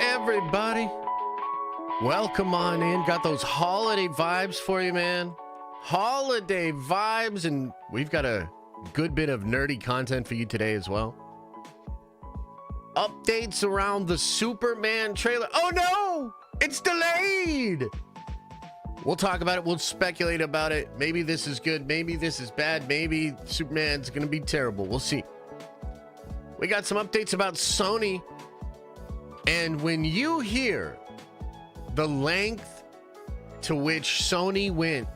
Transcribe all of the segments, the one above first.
Everybody, welcome on in. Got those holiday vibes for you, man. Holiday vibes, and we've got a good bit of nerdy content for you today as well. Updates around the Superman trailer. Oh no, it's delayed. We'll talk about it. We'll speculate about it. Maybe this is good. Maybe this is bad. Maybe Superman's gonna be terrible. We'll see. We got some updates about Sony. And when you hear the length to which Sony went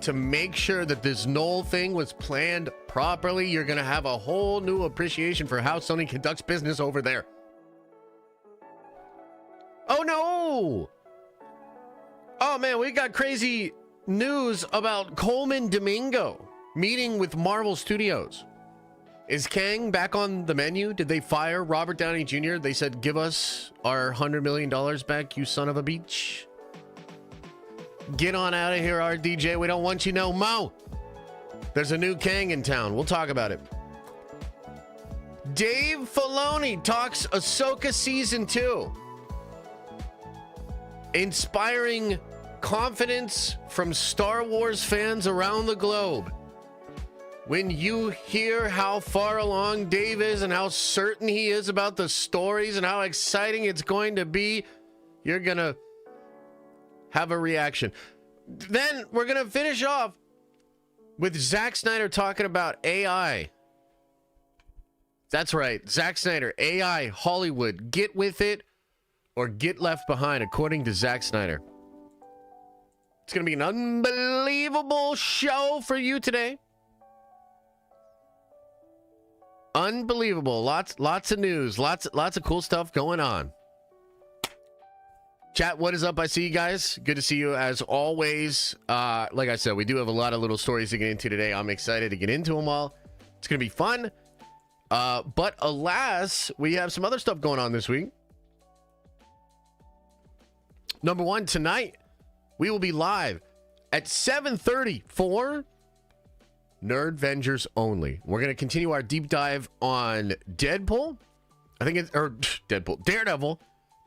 to make sure that this Knull thing was planned properly, you're going to have a whole new appreciation for how Sony conducts business over there. Oh no! Oh man, we got crazy news about Coleman Domingo meeting with Marvel Studios. Is Kang back on the menu? Did they fire Robert Downey Jr.? They said, give us our $100 million back, you son of a bitch. Get on out of here, RDJ. We don't want you no mo. There's a new Kang in town. We'll talk about it. Dave Filoni talks Ahsoka Season 2. Inspiring confidence from Star Wars fans around the globe. When you hear how far along Dave is and how certain he is about the stories and how exciting it's going to be, you're going to have a reaction. Then we're going to finish off with Zack Snyder talking about AI. That's right. Zack Snyder, AI, Hollywood. Get with it or get left behind, according to Zack Snyder. It's going to be an unbelievable show for you today. Unbelievable. Lots of news. Lots of cool stuff going on. Chat, what is up? I see you guys. Good to see you as always. Like I said, we do have a lot of little stories to get into today. I'm excited to get into them all. It's going to be fun. But alas, we have some other stuff going on this week. Number one, tonight, we will be live at 7:30 for Nerd Vengers only. We're going to continue our deep dive on Deadpool. I think it's, or Deadpool, Daredevil.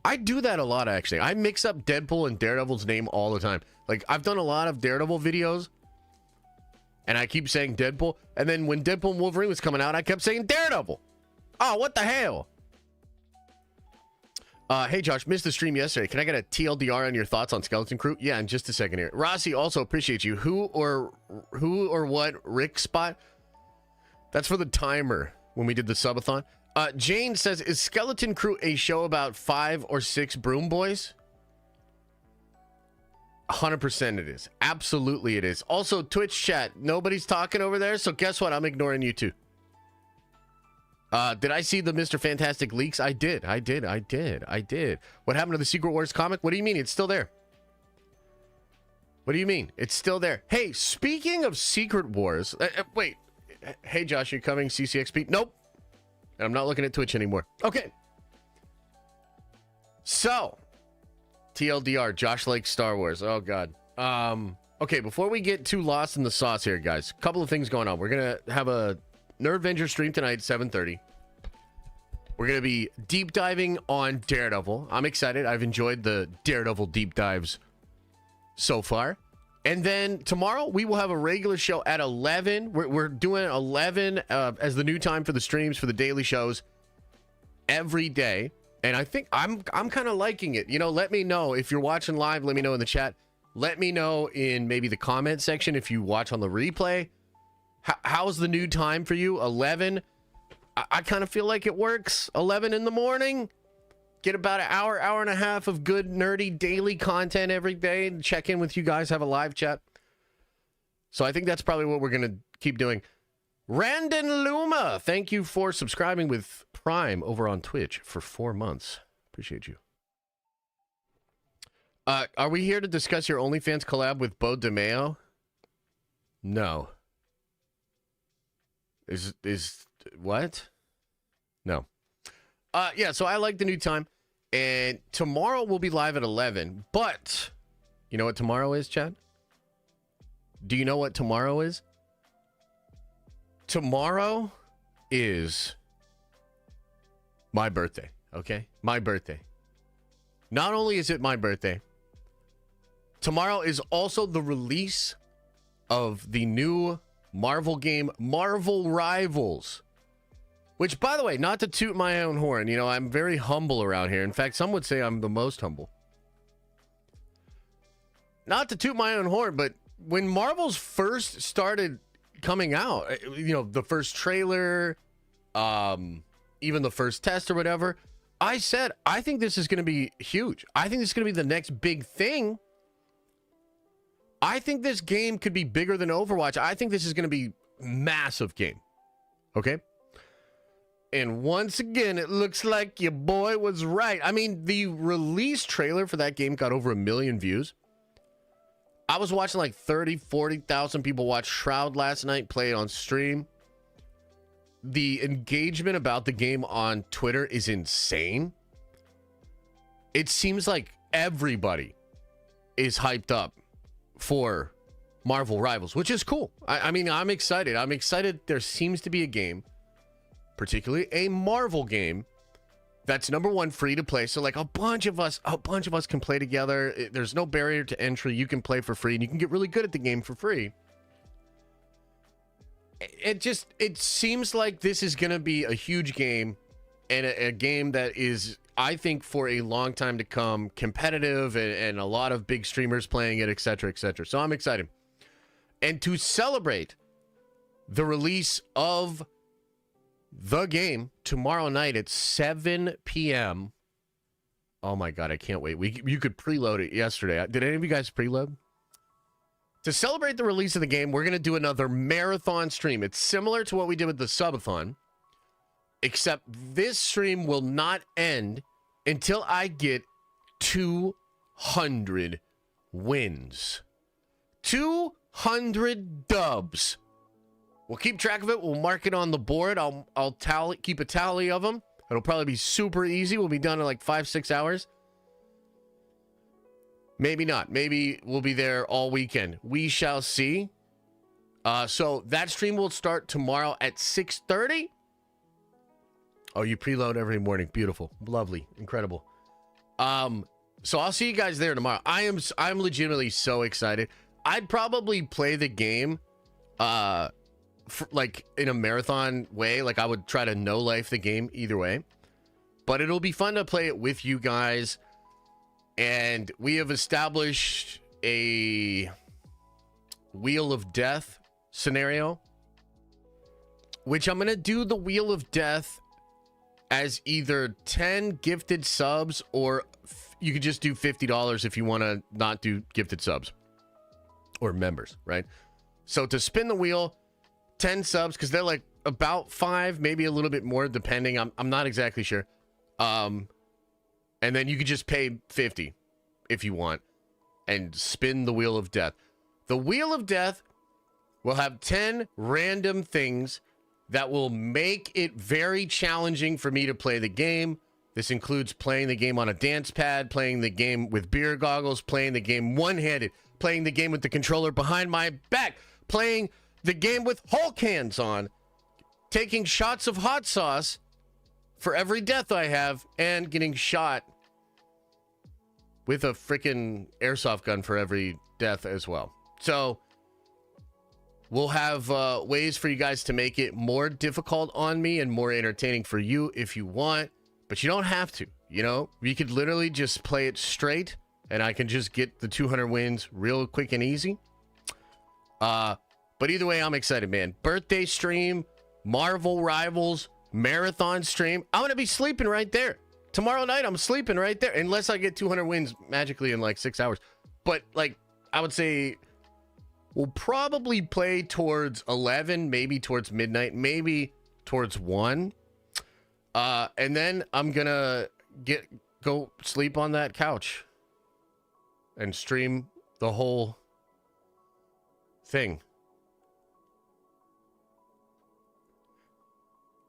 I do that a lot, actually. I mix up Deadpool and Daredevil's name all the time. Like, I've done a lot of Daredevil videos, and I keep saying Deadpool. And then when Deadpool and Wolverine was coming out, I kept saying Daredevil. Oh, what the hell? Hey, Josh, missed the stream yesterday. Can I get a TLDR on your thoughts on Skeleton Crew? Yeah, in just a second here. Rossi, also appreciate you. Who or what Rick spot? That's for the timer when we did the subathon. Jane says, is Skeleton Crew a show about 5 or 6 broom boys? 100% it is. Absolutely it is. Also, Twitch chat. Nobody's talking over there, so guess what? I'm ignoring you too. Did I see the Mr. Fantastic leaks? I did. What happened to the Secret Wars comic? What do you mean? It's still there. What do you mean? It's still there. Hey, speaking of Secret Wars, wait. Hey, Josh, you coming CCXP? Nope. I'm not looking at Twitch anymore. Okay. So, TLDR, Josh likes Star Wars. Oh, God. Okay, before we get too lost in the sauce here, guys, a couple of things going on. We're going to have a Nerd Venger stream tonight at 7:30. We're going to be deep diving on Daredevil. I'm excited. I've enjoyed the Daredevil deep dives so far. And then tomorrow we will have a regular show at 11. We're doing 11 as the new time for the streams, for the daily shows every day. And I think I'm kind of liking it. You know, let me know if you're watching live. Let me know in the chat. Let me know in maybe the comment section if you watch on the replay. How's the new time for you? 11. I kind of feel like it works. 11 in the morning. Get about an hour and a half of good, nerdy, daily content every day. Check in with you guys. Have a live chat. So I think that's probably what we're going to keep doing. Randon Luma, thank you for subscribing with Prime over on Twitch for 4 months. Appreciate you. Are we here to discuss your OnlyFans collab with Bo DeMeo? No. Is what? No. Yeah, so I like the new time. And tomorrow we'll be live at 11. But you know what tomorrow is, Chad? Do you know what tomorrow is? Tomorrow is my birthday, okay? My birthday. Not only is it my birthday, tomorrow is also the release of the new Marvel game, Marvel Rivals. Which, by the way, not to toot my own horn, you know, I'm very humble around here. In fact, some would say I'm the most humble. Not to toot my own horn, but when Marvel's first started coming out, you know, the first trailer, even the first test or whatever, I said, I think this is going to be huge. I think this is going to be the next big thing. I think this game could be bigger than Overwatch. I think this is going to be massive game. Okay? And once again, it looks like your boy was right. I mean, the release trailer for that game got over 1 million views. I was watching like 30, 40,000 people watch Shroud last night, play it on stream. The engagement about the game on Twitter is insane. It seems like everybody is hyped up for Marvel Rivals, which is cool. I mean, I'm excited. I'm excited there seems to be a game, particularly a Marvel game, that's number one, free to play. So like a bunch of us can play together. There's no barrier to entry. You can play for free and you can get really good at the game for free. It seems like this is going to be a huge game and a game that is, I think, for a long time to come, competitive and a lot of big streamers playing it, etc., etc. So I'm excited. And to celebrate the release of the game tomorrow night at 7 p.m. Oh my God, I can't wait. You could preload it yesterday. Did any of you guys preload? To celebrate the release of the game, we're going to do another marathon stream. It's similar to what we did with the subathon, except this stream will not end until I get 200 wins. 200 dubs. We'll keep track of it. We'll mark it on the board. I'll keep a tally of them. It'll probably be super easy. We'll be done in like 5-6 hours. Maybe not. Maybe we'll be there all weekend. We shall see. So that stream will start tomorrow at 6:30. Oh, you preload every morning. Beautiful. Lovely. Incredible. So I'll see you guys there tomorrow. I'm legitimately so excited. I'd probably play the game like in a marathon way. Like I would try to no life the game either way, but it'll be fun to play it with you guys. And we have established a Wheel of Death scenario, which I'm gonna do the Wheel of Death as either 10 gifted subs, or you could just do $50 if you want to not do gifted subs or members, right? So to spin the wheel, 10 subs, because they're like about 5, maybe a little bit more, depending. I'm not exactly sure. And then you could just pay 50 if you want and spin the Wheel of Death. The Wheel of Death will have 10 random things that will make it very challenging for me to play the game. This includes playing the game on a dance pad, playing the game with beer goggles, playing the game one-handed, playing the game with the controller behind my back, playing the game with Hulk hands on, taking shots of hot sauce for every death I have, and getting shot with a freaking airsoft gun for every death as well. So we'll have ways for you guys to make it more difficult on me and more entertaining for you if you want, but you don't have to, you know? You could literally just play it straight and I can just get the 200 wins real quick and easy. But either way, I'm excited, man. Birthday stream, Marvel Rivals, marathon stream. I'm going to be sleeping right there. Tomorrow night, I'm sleeping right there. Unless I get 200 wins magically in like 6 hours. But like, I would say We'll probably play towards 11, maybe towards midnight, maybe towards 1. And then I'm gonna go sleep on that couch and stream the whole thing.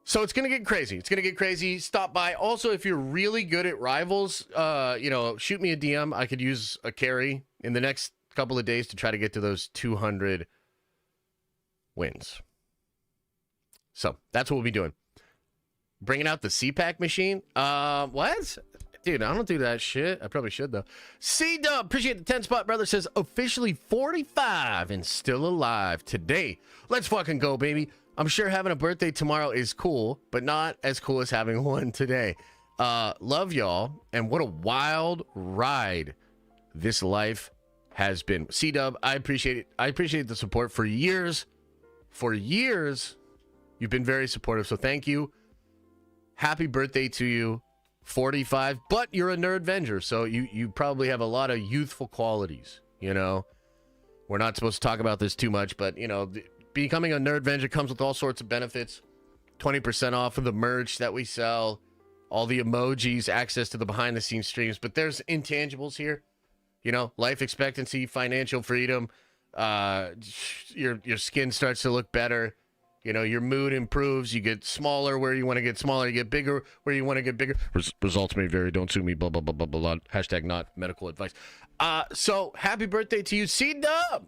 So it's going to get crazy. It's going to get crazy. Stop by. Also, if you're really good at Rivals, shoot me a DM. I could use a carry in the next couple of days to try to get to those 200 wins. So that's what we'll be doing. Bringing out the CPAC machine. What? Dude, I don't do that shit. I probably should, though. C-Dub, appreciate the 10 spot, brother. Says, officially 45 and still alive today. Let's fucking go, baby. I'm sure having a birthday tomorrow is cool, but not as cool as having one today. Love y'all, and what a wild ride this life has been. C-Dub, I appreciate it. I appreciate the support for years. For years, you've been very supportive, so thank you. Happy birthday to you. 45, but you're a nerd-venger, so you probably have a lot of youthful qualities, you know? We're not supposed to talk about this too much, but, you know, becoming a nerd-venger comes with all sorts of benefits. 20% off of the merch that we sell, all the emojis, access to the behind-the-scenes streams, but there's intangibles here, you know, life expectancy, financial freedom, your skin starts to look better. You know, your mood improves. You get smaller where you want to get smaller. You get bigger where you want to get bigger. Results may vary. Don't sue me. Blah, blah, blah, blah, blah. Hashtag not medical advice. So, happy birthday to you, C-Dub.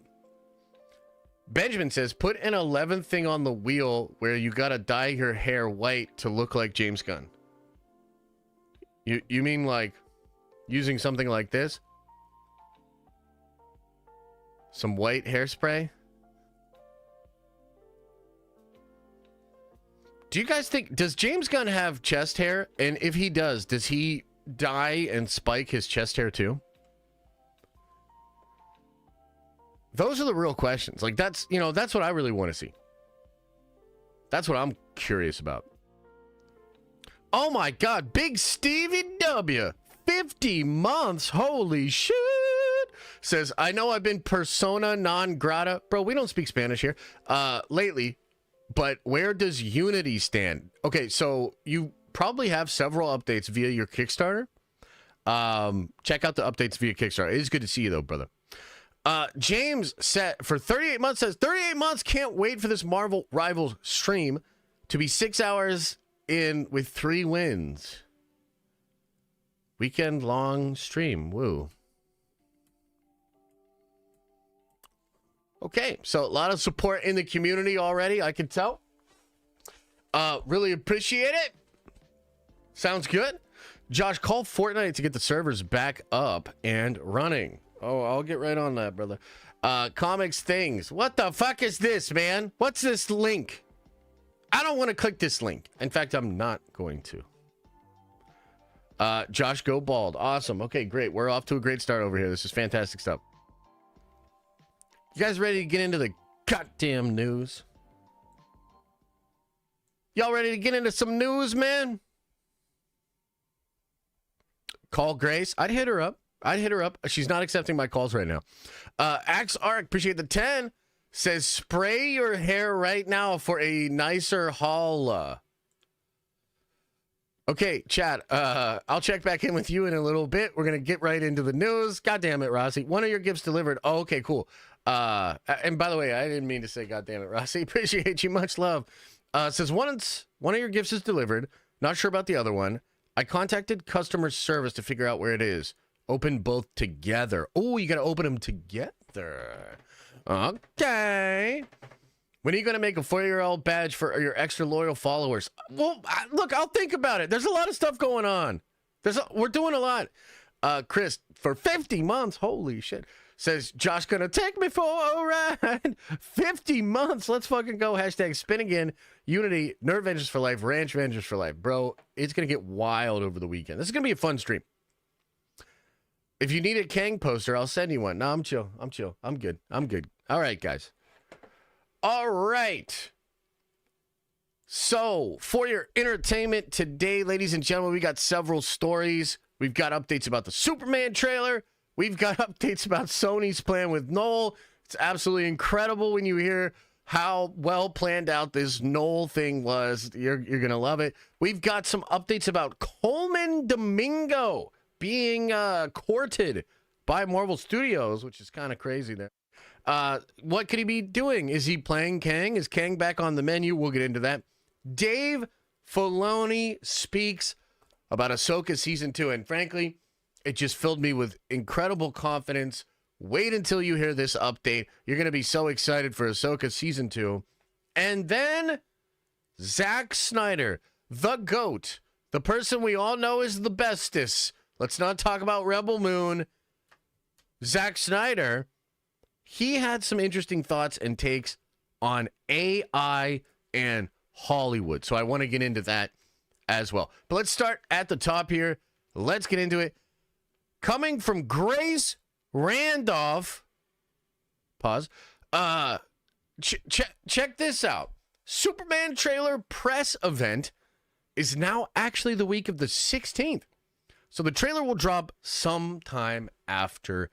Benjamin says, put an 11th thing on the wheel where you got to dye your hair white to look like James Gunn. You mean like using something like this? Some white hairspray? Do you guys think, does James Gunn have chest hair? And if he does he dye and spike his chest hair too? Those are the real questions. Like, that's what I really want to see. That's what I'm curious about. Oh my God, Big Stevie W, 50 months, holy shit. Says, I know I've been persona non grata. Bro, we don't speak Spanish here. Lately. But where does Unity stand? Okay, so you probably have several updates via your Kickstarter. Check out the updates via Kickstarter. It is good to see you, though, brother. James said, for 38 months, says, 38 months, can't wait for this Marvel Rivals stream to be 6 hours in with 3 wins. Weekend-long stream. Woo. Okay, so a lot of support in the community already, I can tell. Really appreciate it. Sounds good. Josh, call Fortnite to get the servers back up and running. Oh, I'll get right on that, brother. Comics things. What the fuck is this, man? What's this link? I don't want to click this link. In fact, I'm not going to. Josh, go bald. Awesome. Okay, great. We're off to a great start over here. This is fantastic stuff. You guys ready to get into the goddamn news? Y'all ready to get into some news, man? Call Grace. I'd hit her up. She's not accepting my calls right now. Axe Arc, appreciate the 10. Says, spray your hair right now for a nicer haul. Okay, chat. I'll check back in with you in a little bit. We're going to get right into the news. God damn it, Rossi. One of your gifts delivered. Oh, okay, cool. And by the way, I didn't mean to say God damn it, Rossi. Appreciate you. Much love. Says, one of your gifts is delivered. Not sure about the other one. I contacted customer service to figure out where it is. Open both together. Oh, you got to open them together. Okay. When are you going to make a 4-year-old badge for your extra loyal followers? Well, look, I'll think about it. There's a lot of stuff going on. We're doing a lot. Chris, for 50 months, holy shit. Says, Josh gonna take me for a ride. 50 months. Let's fucking go. Hashtag spin again. Unity, Nerd Vengers for life, Ranch Vengers for life. Bro, it's gonna get wild over the weekend. This is gonna be a fun stream. If you need a Kang poster, I'll send you one. No, I'm chill. I'm good. All right, guys. All right. So, for your entertainment today, ladies and gentlemen, we got several stories. We've got updates about the Superman trailer. We've got updates about Sony's plan with Knull. It's absolutely incredible when you hear how well planned out this Knull thing was. You're going to love it. We've got some updates about Coleman Domingo being courted by Marvel Studios, which is kind of crazy there. What could he be doing? Is he playing Kang? Is Kang back on the menu? We'll get into that. Dave Filoni speaks about Ahsoka Season 2, and frankly, it just filled me with incredible confidence. Wait until you hear this update. You're going to be so excited for Ahsoka Season 2. And then Zack Snyder, the GOAT, the person we all know is the bestest. Let's not talk about Rebel Moon. Zack Snyder, he had some interesting thoughts and takes on AI and Hollywood. So I want to get into that as well. But let's start at the top here. Let's get into it. Coming from Grace Randolph, pause. Check this out. Superman trailer press event is now actually the week of the 16th. So the trailer will drop sometime after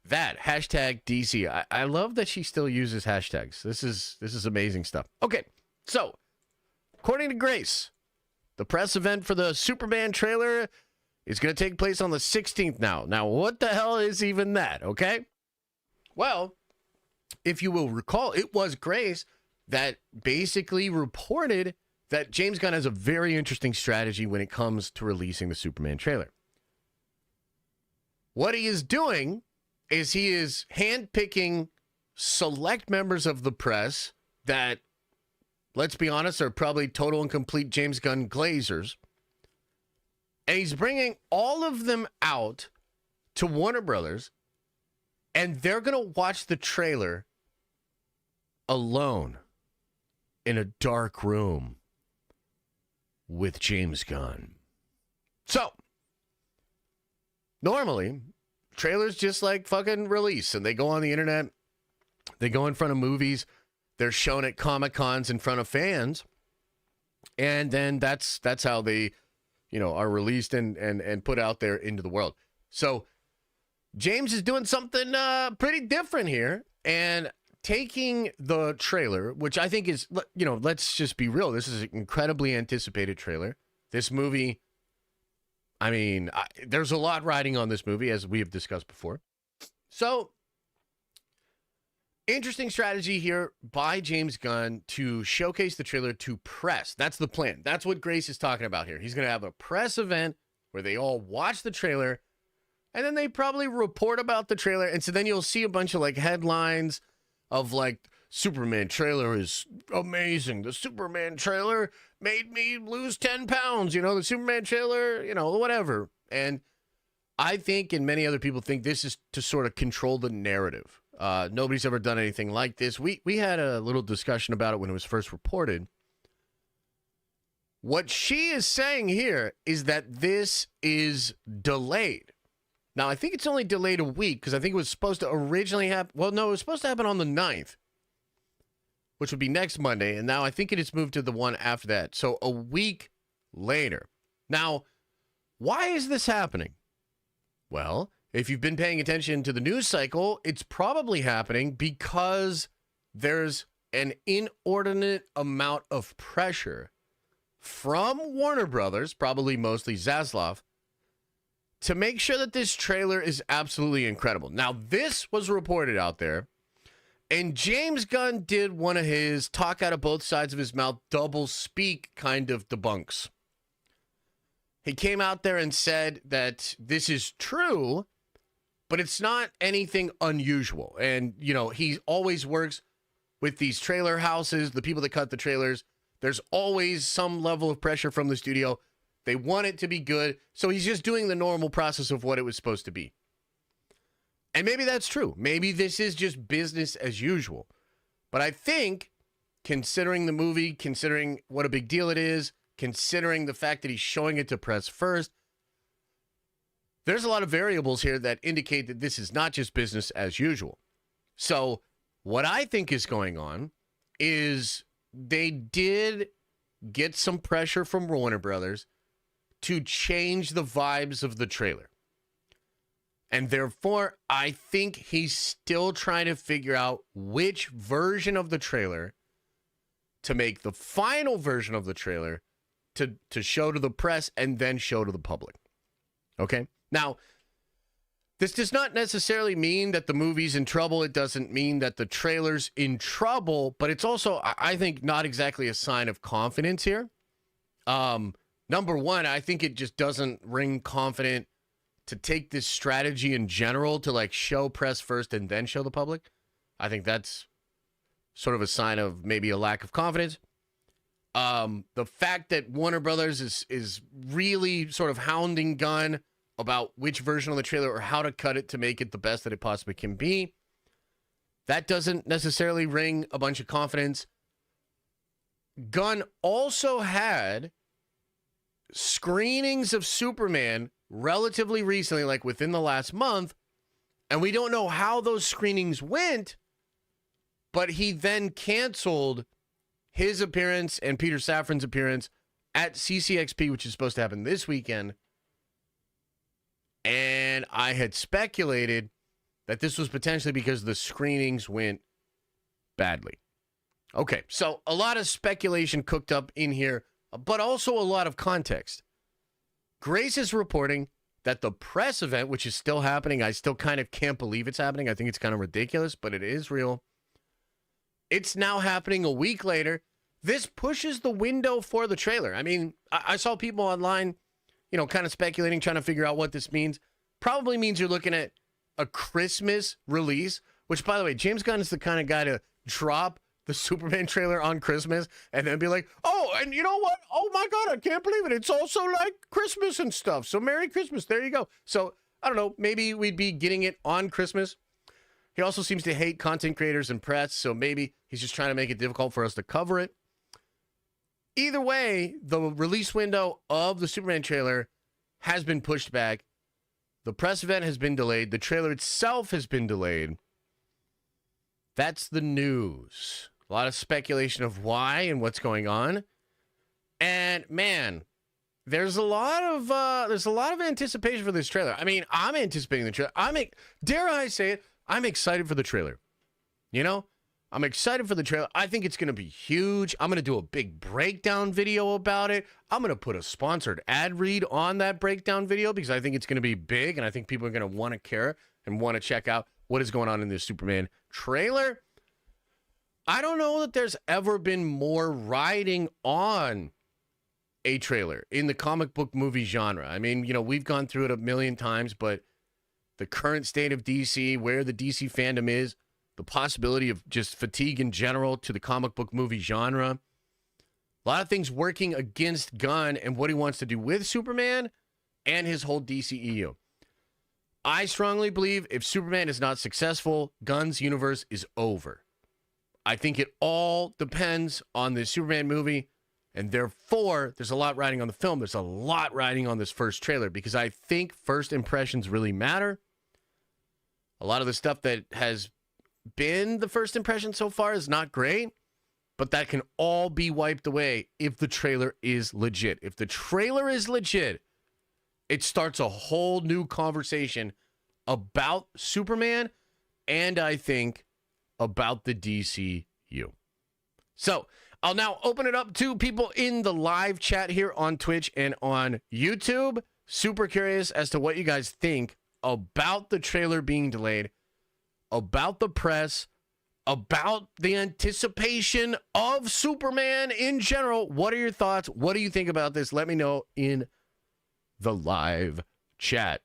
that. Hashtag DC. I love that she still uses hashtags. This is amazing stuff. Okay, so according to Grace, the press event for the Superman trailer is going to take place on the 16th now. Now, what the hell is even that, okay? Well, if you will recall, it was Grace that basically reported that James Gunn has a very interesting strategy when it comes to releasing the Superman trailer. What he is doing is he is handpicking select members of the press that, let's be honest, are probably total and complete James Gunn glazers. And he's bringing all of them out to Warner Brothers, and they're going to watch the trailer alone in a dark room with James Gunn. So, normally, trailers just like fucking release, and they go on the internet, they go in front of movies, they're shown at Comic-Cons in front of fans, and then that's how they, are released and put out there into the world. So James is doing something pretty different here and taking the trailer, which I think is, let's just be real. This is an incredibly anticipated trailer. This movie, I mean, there's a lot riding on this movie, as we have discussed before. So, interesting strategy here by James Gunn to showcase the trailer to press. That's the plan. That's what Grace is talking about here. He's going to have a press event where they all watch the trailer, and then they probably report about the trailer. And so then you'll see a bunch of headlines of Superman trailer is amazing. The Superman trailer made me lose 10 pounds. The Superman trailer, whatever. And I think, and many other people think, this is to sort of control the narrative. Nobody's ever done anything like this. We had a little discussion about it when it was first reported. What she is saying here is that this is delayed. Now, I think it's only delayed a week because I think it was supposed to originally happen. Well, no, it was supposed to happen on the 9th, which would be next Monday. And now I think it is moved to the one after that. So a week later. Now, why is this happening? Well, if you've been paying attention to the news cycle, it's probably happening because there's an inordinate amount of pressure from Warner Brothers, probably mostly Zaslav, to make sure that this trailer is absolutely incredible. Now, this was reported out there, and James Gunn did one of his talk out of both sides of his mouth, double speak kind of debunks. He came out there and said that this is true, but it's not anything unusual. And, he always works with these trailer houses, the people that cut the trailers. There's always some level of pressure from the studio. They want it to be good. So he's just doing the normal process of what it was supposed to be. And maybe that's true. Maybe this is just business as usual. But I think, considering the movie, considering what a big deal it is, considering the fact that he's showing it to press first, there's a lot of variables here that indicate that this is not just business as usual. So what I think is going on is they did get some pressure from Warner Brothers to change the vibes of the trailer. And therefore, I think he's still trying to figure out which version of the trailer to make the final version of the trailer to show to the press and then show to the public. Okay? Now, this does not necessarily mean that the movie's in trouble. It doesn't mean that the trailer's in trouble, but it's also, I think, not exactly a sign of confidence here. Number one, I think it just doesn't ring confident to take this strategy in general to like show press first and then show the public. I think that's sort of a sign of maybe a lack of confidence. The fact that Warner Brothers is really sort of hounding Gunn about which version of the trailer or how to cut it to make it the best that it possibly can be, that doesn't necessarily ring a bunch of confidence. Gunn also had screenings of Superman relatively recently, like within the last month, and we don't know how those screenings went, but he then canceled his appearance and Peter Safran's appearance at CCXP, which is supposed to happen this weekend. And I had speculated that this was potentially because the screenings went badly. Okay, so a lot of speculation cooked up in here, but also a lot of context. Grace is reporting that the press event, which is still happening, I still kind of can't believe it's happening. I think it's kind of ridiculous, but it is real. It's now happening a week later. This pushes the window for the trailer. I mean, I saw people online, you know, kind of speculating, trying to figure out what this means. Probably means you're looking at a Christmas release, which, by the way, James Gunn is the kind of guy to drop the Superman trailer on Christmas and then be like, oh, and you know what? Oh my God, I can't believe it. It's also like Christmas and stuff. So Merry Christmas. There you go. So I don't know. Maybe we'd be getting it on Christmas. He also seems to hate content creators and press. So maybe he's just trying to make it difficult for us to cover it. Either way, the release window of the Superman trailer has been pushed back. The press event has been delayed. The trailer itself has been delayed. That's the news. A lot of speculation of why and what's going on. And man, there's a lot of anticipation for this trailer. I mean, I'm anticipating the trailer. Dare I say it, I'm excited for the trailer. You know? I'm excited for the trailer. I think it's going to be huge. I'm going to do a big breakdown video about it. I'm going to put a sponsored ad read on that breakdown video because I think it's going to be big and I think people are going to want to care and want to check out what is going on in this Superman trailer. I don't know that there's ever been more riding on a trailer in the comic book movie genre. I mean, you know, we've gone through it a million times, but the current state of DC, where the DC fandom is, the possibility of just fatigue in general to the comic book movie genre. A lot of things working against Gunn and what he wants to do with Superman and his whole DCEU. I strongly believe if Superman is not successful, Gunn's universe is over. I think it all depends on the Superman movie, and therefore, there's a lot riding on the film. There's a lot riding on this first trailer because I think first impressions really matter. A lot of the stuff that has been the first impression so far is not great, but that can all be wiped away if the trailer is legit. If the trailer is legit, it starts a whole new conversation about Superman and I think about the DCU. So I'll now open it up to people in the live chat here on Twitch and on YouTube. Super curious as to what you guys think about the trailer being delayed, about the press, about the anticipation of Superman in general. What are your thoughts? What do you think about this? Let me know in the live chat.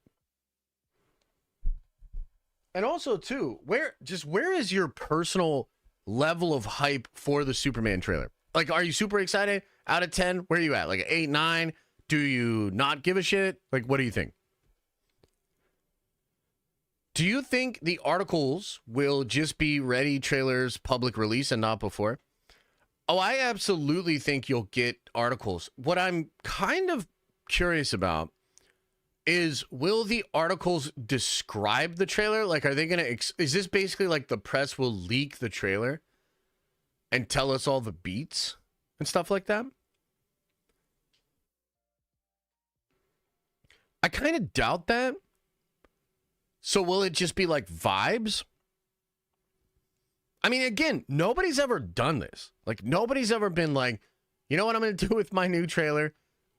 And also, too, where is your personal level of hype for the Superman trailer? Like, are you super excited? Out of 10, where are you at? Like 8, 9? Do you not give a shit? Like, what do you think? Do you think the articles will just be ready trailers public release and not before? Oh, I absolutely think you'll get articles. What I'm kind of curious about is, will the articles describe the trailer? Like, are they going to, is this basically like the press will leak the trailer and tell us all the beats and stuff like that? I kind of doubt that. So will it just be like vibes? I mean, again, nobody's ever done this. Like, nobody's ever been like, you know what I'm going to do with my new trailer?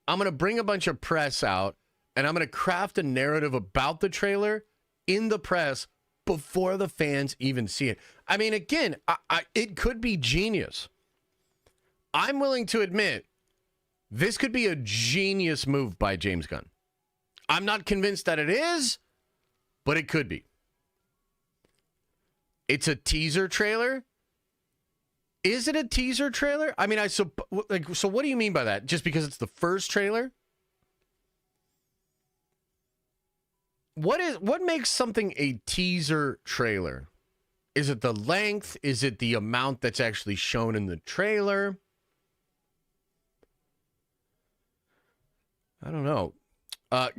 I'm going to bring a bunch of press out, and I'm going to craft a narrative about the trailer in the press before the fans even see it. I mean, again, it could be genius. I'm willing to admit this could be a genius move by James Gunn. I'm not convinced that it is, but it could be. It's a teaser trailer. Is it a teaser trailer? I mean, so what do you mean by that? Just because it's the first trailer? What makes something a teaser trailer? Is it the length? Is it the amount that's actually shown in the trailer? I don't know.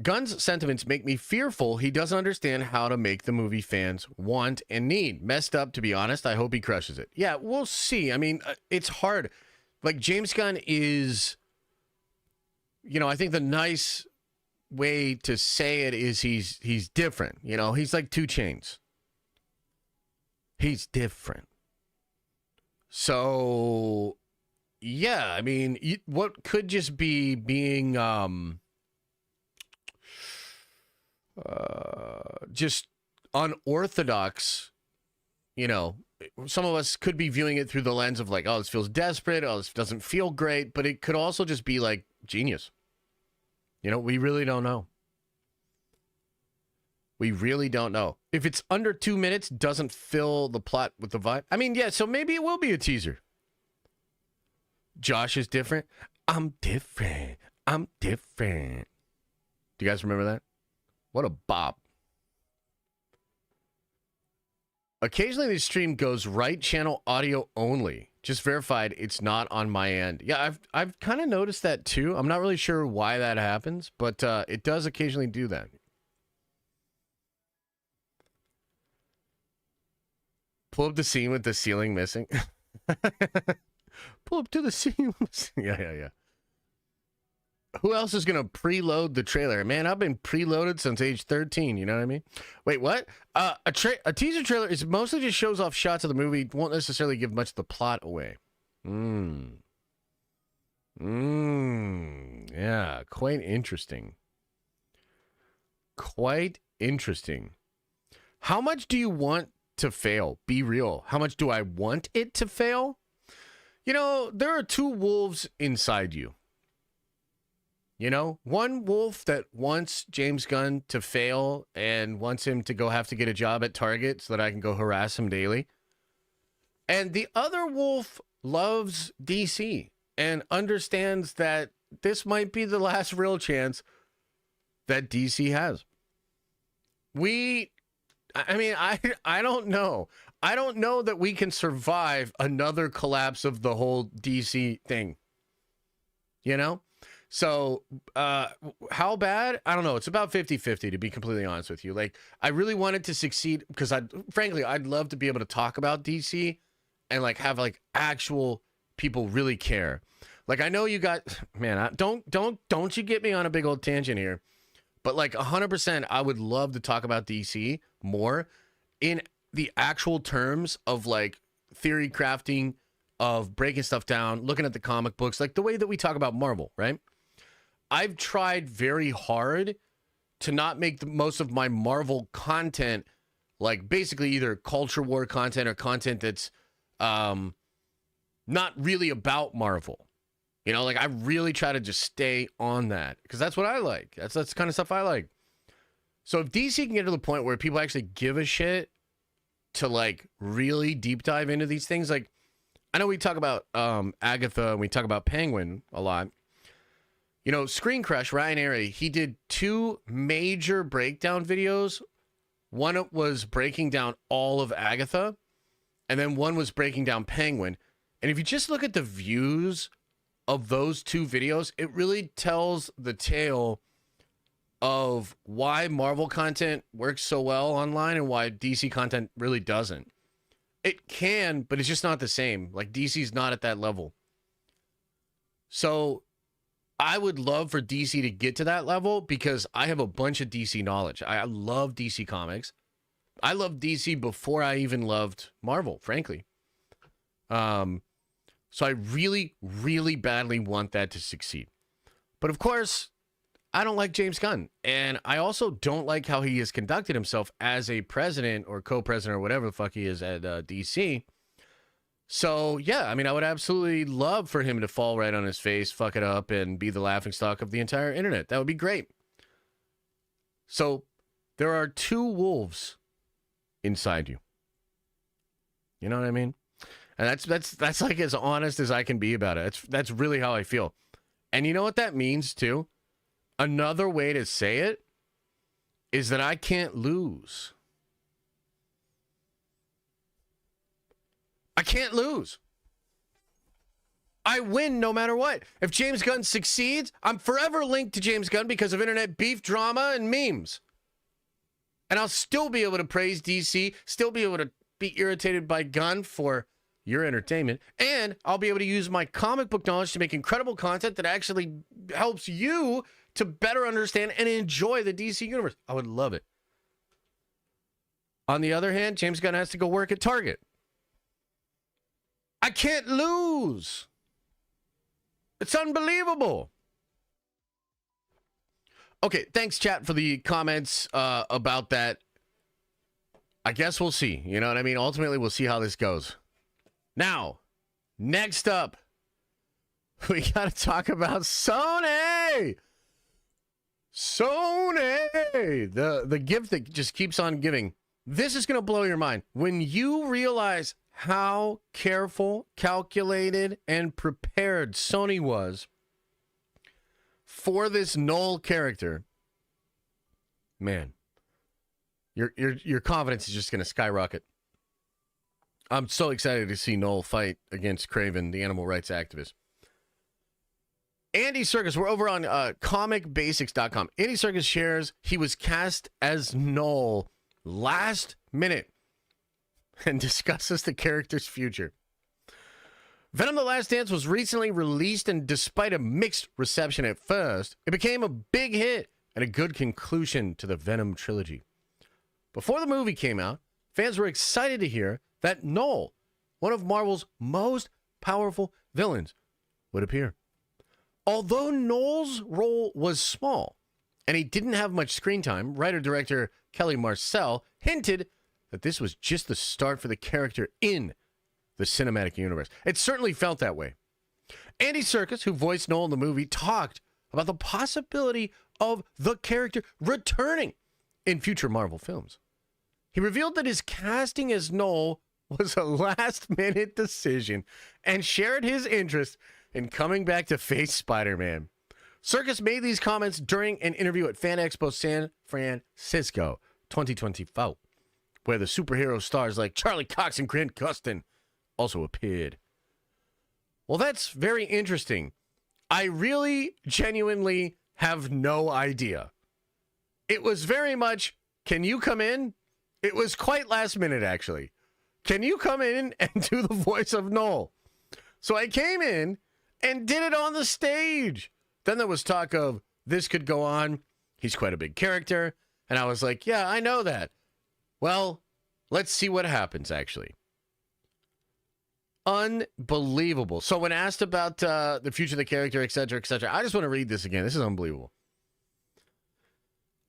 Gunn's sentiments make me fearful he doesn't understand how to make the movie fans want and need. Messed up, to be honest. I hope he crushes it. Yeah, we'll see. I mean, it's hard. Like, James Gunn is, I think the nice way to say it is he's different. He's like 2 Chainz. He's different. So, yeah, I mean, what could just be being just unorthodox, some of us could be viewing it through the lens of like, oh, this feels desperate, oh, this doesn't feel great, but it could also just be like genius. We really don't know. We really don't know. If it's under 2 minutes, doesn't fill the plot with the vibe. I mean, yeah, so maybe it will be a teaser. Josh is different. I'm different. I'm different. Do you guys remember that? What a bop. Occasionally the stream goes right channel audio only. Just verified it's not on my end. Yeah, I've kind of noticed that too. I'm not really sure why that happens, but it does occasionally do that. Pull up the scene with the ceiling missing. Pull up to the scene. Yeah. Who else is going to preload the trailer? Man, I've been preloaded since age 13. You know what I mean? Wait, what? A teaser trailer is mostly just shows off shots of the movie. Won't necessarily give much of the plot away. Yeah, quite interesting. Quite interesting. How much do you want to fail? Be real. How much do I want it to fail? There are 2 wolves inside you. One wolf that wants James Gunn to fail and wants him to have to get a job at Target so that I can go harass him daily. And the other wolf loves DC and understands that this might be the last real chance that DC has. I don't know. I don't know that we can survive another collapse of the whole DC thing. So, how bad? I don't know. It's about 50-50, to be completely honest with you. Like, I really wanted to succeed because I'd love to be able to talk about DC and like have like actual people really care. Like, I know you got, man, don't you get me on a big old tangent here, but like 100%, I would love to talk about DC more in the actual terms of like theory crafting, of breaking stuff down, looking at the comic books, like the way that we talk about Marvel, right? I've tried very hard to not make the most of my Marvel content like basically either culture war content or content that's not really about Marvel. Like I really try to just stay on that because that's what I like. That's the kind of stuff I like. So if DC can get to the point where people actually give a shit to like really deep dive into these things, like I know we talk about Agatha and we talk about Penguin a lot. Screen Crush, Ryan Airy, he did 2 major breakdown videos. One was breaking down all of Agatha, and then one was breaking down Penguin. And if you just look at the views of those 2 videos, it really tells the tale of why Marvel content works so well online and why DC content really doesn't. It can, but it's just not the same. Like DC's not at that level. So I would love for DC to get to that level because I have a bunch of DC knowledge. I love DC comics. I loved DC before I even loved Marvel, frankly. So I really, really badly want that to succeed. But of course, I don't like James Gunn. And I also don't like how he has conducted himself as a president or co-president or whatever the fuck he is at DC. So, yeah, I mean, I would absolutely love for him to fall right on his face, fuck it up, and be the laughingstock of the entire internet. That would be great. So, there are two wolves inside you. You know what I mean? And that's like as honest as I can be about it. That's really how I feel. And you know what that means, too? Another way to say it is that I can't lose. I can't lose. I win no matter what. If James Gunn succeeds, I'm forever linked to James Gunn because of internet beef, drama, and memes. And I'll still be able to praise DC, still be able to be irritated by Gunn for your entertainment, and I'll be able to use my comic book knowledge to make incredible content that actually helps you to better understand and enjoy the DC universe. I would love it. On the other hand, James Gunn has to go work at Target. I can't lose. It's unbelievable. Okay, thanks, chat, for the comments about that. I guess we'll see. You know what I mean? Ultimately, we'll see how this goes. Now, next up, we got to talk about Sony. Sony, the gift that just keeps on giving. This is going to blow your mind. When you realize how careful, calculated, and prepared Sony was for this Knull character, man, your confidence is just going to skyrocket. I'm so excited to see Knull fight against Craven, the animal rights activist. Andy Serkis, we're over on comicbasics.com. Andy Serkis shares he was cast as Knull last minute and discusses the character's future. Venom: The Last Dance was recently released, and despite a mixed reception at first, it became a big hit and a good conclusion to the Venom trilogy. Before the movie came out, fans were excited to hear that Knull, one of Marvel's most powerful villains, would appear. Although Knull's role was small and he didn't have much screen time, writer-director Kelly Marcel hinted that this was just the start for the character in the cinematic universe. It certainly felt that way. Andy Serkis, who voiced Knull in the movie, talked about the possibility of the character returning in future Marvel films. He revealed that his casting as Knull was a last-minute decision and shared his interest in coming back to face Spider-Man. Serkis made these comments during an interview at Fan Expo San Francisco 2024, where the superhero stars like Charlie Cox and Grant Gustin also appeared. Well, that's very interesting. I really, genuinely have no idea. It was very much, can you come in? It was quite last minute, actually. Can you come in and do the voice of Knull? So I came in and did it on the stage. Then there was talk of this could go on. He's quite a big character. And I was like, yeah, I know that. Well, let's see what happens, actually. Unbelievable. So when asked about the future of the character, etc., I just want to read this again. This is unbelievable.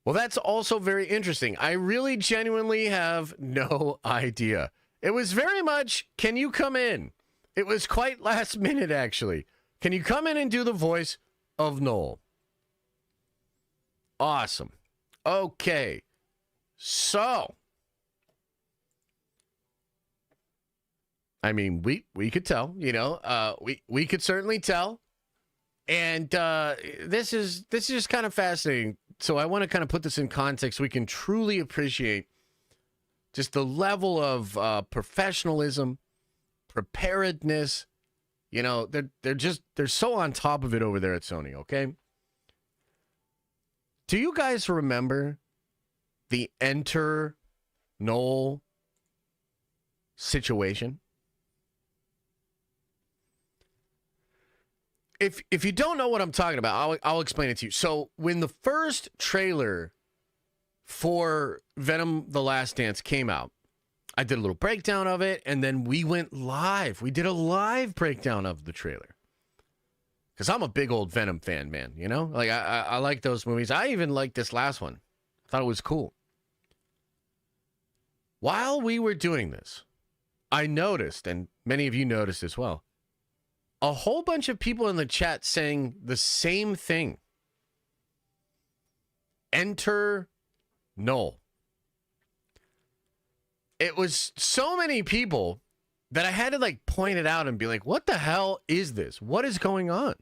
Well, that's also very interesting. I really genuinely have no idea. It was very much, can you come in? It was quite last minute, actually. Can you come in and do the voice of Knull? Awesome. Okay. So, I mean, we could tell, you know, we could certainly tell. And this is just kind of fascinating. So I want to kind of put this in context so we can truly appreciate just the level of professionalism, preparedness. You know, they're so on top of it over there at Sony, okay? Do you guys remember the Enter Knull situation? if you don't know what I'm talking about, I'll explain it to you. So when the first trailer for Venom: The Last Dance came out, I did a little breakdown of it, and then we went live. We did a live breakdown of the trailer. Because I'm a big old Venom fan, man, you know? Like, I like those movies. I even liked this last one. I thought it was cool. While we were doing this, I noticed, and many of you noticed as well, a whole bunch of people in the chat saying the same thing. Enter Knull. It was so many people that I had to like point it out and be like, what the hell is this? What is going on?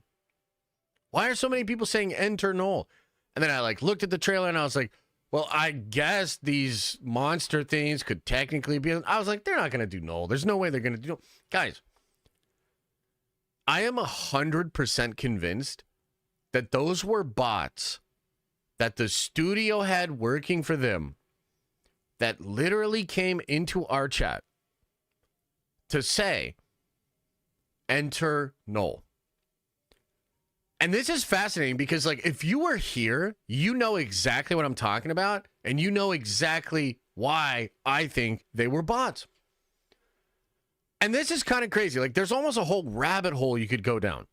Why are so many people saying enter Knull? And then I like looked at the trailer and I was like, well, I guess these monster things could technically be. I was like, they're not going to do Knull. There's no way they're going to do Knull. Guys, I am 100% convinced that those were bots that the studio had working for them that literally came into our chat to say, enter Knull. And this is fascinating because, like, if you were here, you know exactly what I'm talking about, and you know exactly why I think they were bots. And this is kind of crazy. Like, there's almost a whole rabbit hole you could go down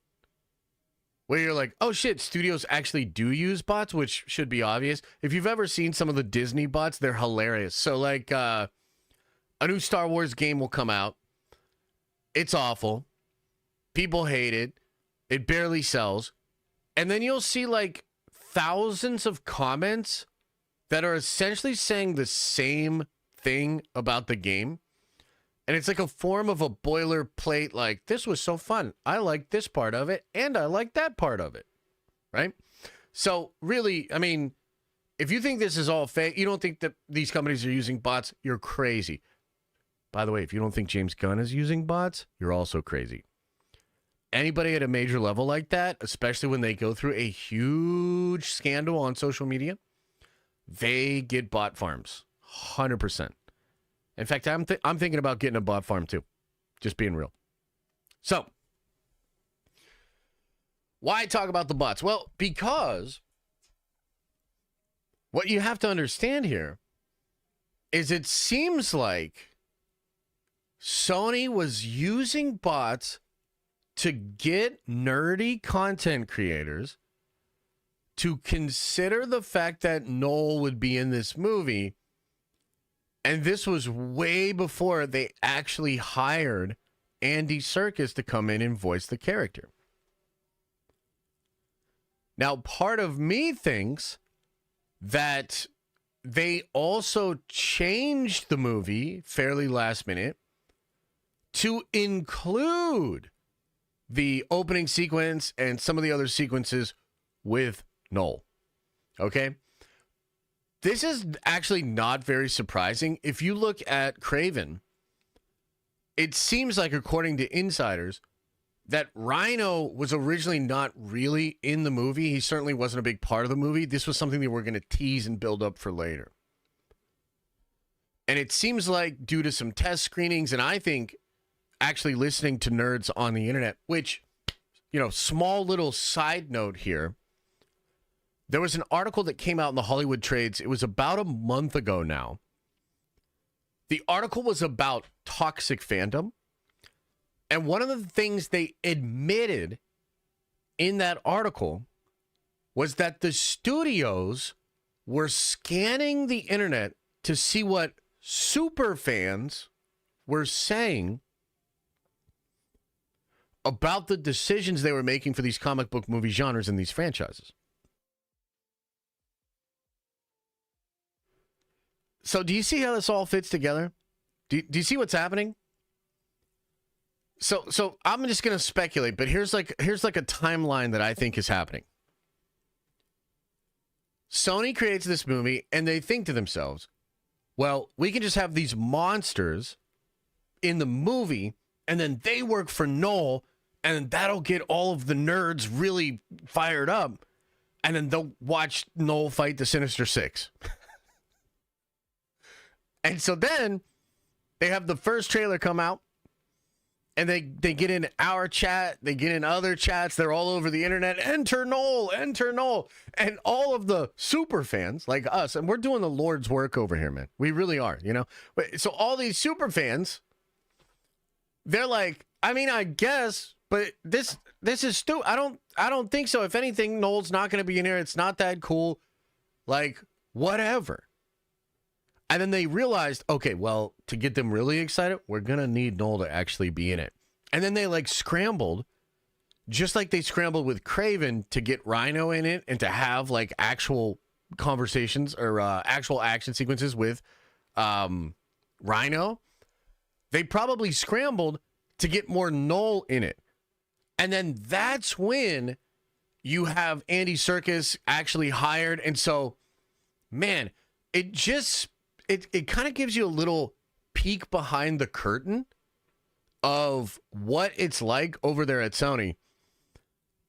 where you're like, oh shit, studios actually do use bots, which should be obvious. If you've ever seen some of the Disney bots, they're hilarious. So like a new Star Wars game will come out. It's awful. People hate it. It barely sells. And then you'll see like thousands of comments that are essentially saying the same thing about the game. And it's like a form of a boilerplate, like, this was so fun. I like this part of it, and I like that part of it, right? So, really, I mean, if you think this is all fake, you don't think that these companies are using bots, you're crazy. By the way, if you don't think James Gunn is using bots, you're also crazy. Anybody at a major level like that, especially when they go through a huge scandal on social media, they get bot farms, 100%. In fact, I'm thinking about getting a bot farm too. Just being real. So, why talk about the bots? Well, because what you have to understand here is it seems like Sony was using bots to get nerdy content creators to consider the fact that Knull would be in this movie. And this was way before they actually hired Andy Serkis to come in and voice the character. Now, part of me thinks that they also changed the movie fairly last minute to include the opening sequence and some of the other sequences with Knull. Okay? This is actually not very surprising. If you look at Craven, it seems like, according to insiders, that Rhino was originally not really in the movie. He certainly wasn't a big part of the movie. This was something they were going to tease and build up for later. And it seems like, due to some test screenings, and I think actually listening to nerds on the internet, which, you know, small little side note here, there was an article that came out in the Hollywood Trades. It was about a month ago now. The article was about toxic fandom. And one of the things they admitted in that article was that the studios were scanning the internet to see what super fans were saying about the decisions they were making for these comic book movie genres and these franchises. So do you see how this all fits together? Do you see what's happening? So I'm just going to speculate, but here's like a timeline that I think is happening. Sony creates this movie and they think to themselves, well, we can just have these monsters in the movie and then they work for Knull and that'll get all of the nerds really fired up and then they'll watch Knull fight the Sinister Six. And so then they have the first trailer come out And they get in our chat, they get in other chats, they're all over the internet. Enter Knull, enter Knull. And all of the super fans like us, and we're doing the Lord's work over here, man. We really are, you know? So all these super fans, they're like, I mean, I guess, but this is stupid. I don't think so. If anything, Knull's not going to be in here. It's not that cool. Like, whatever. And then they realized, okay, well, to get them really excited, we're going to need Knull to actually be in it. And then they like scrambled, just like they scrambled with Craven to get Rhino in it and to have like actual conversations or actual action sequences with Rhino. They probably scrambled to get more Knull in it. And then that's when you have Andy Serkis actually hired. And so, man, it just... It kind of gives you a little peek behind the curtain of what it's like over there at Sony.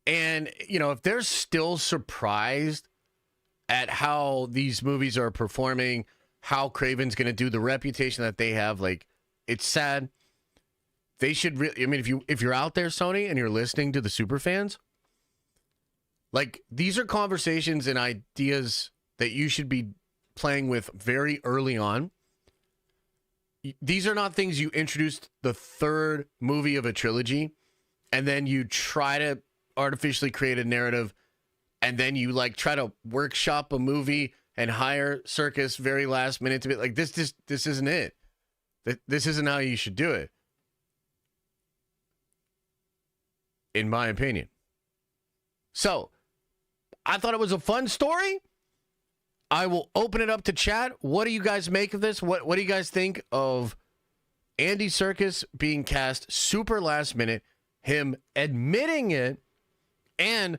And, you know, if they're still surprised at how these movies are performing, how Craven's going to do, the reputation that they have, like, it's sad. They should really, I mean, if you're out there, Sony, and you're listening to the super fans, like, these are conversations and ideas that you should be playing with very early on. These are not things you introduced the third movie of a trilogy and then you try to artificially create a narrative and then you like try to workshop a movie and hire Serkis very last minute to be like, this isn't it. This isn't how you should do it, in my opinion. So I thought it was a fun story. I will open it up to chat. What do you guys make of this? What do you guys think of Andy Serkis being cast super last minute, him admitting it, and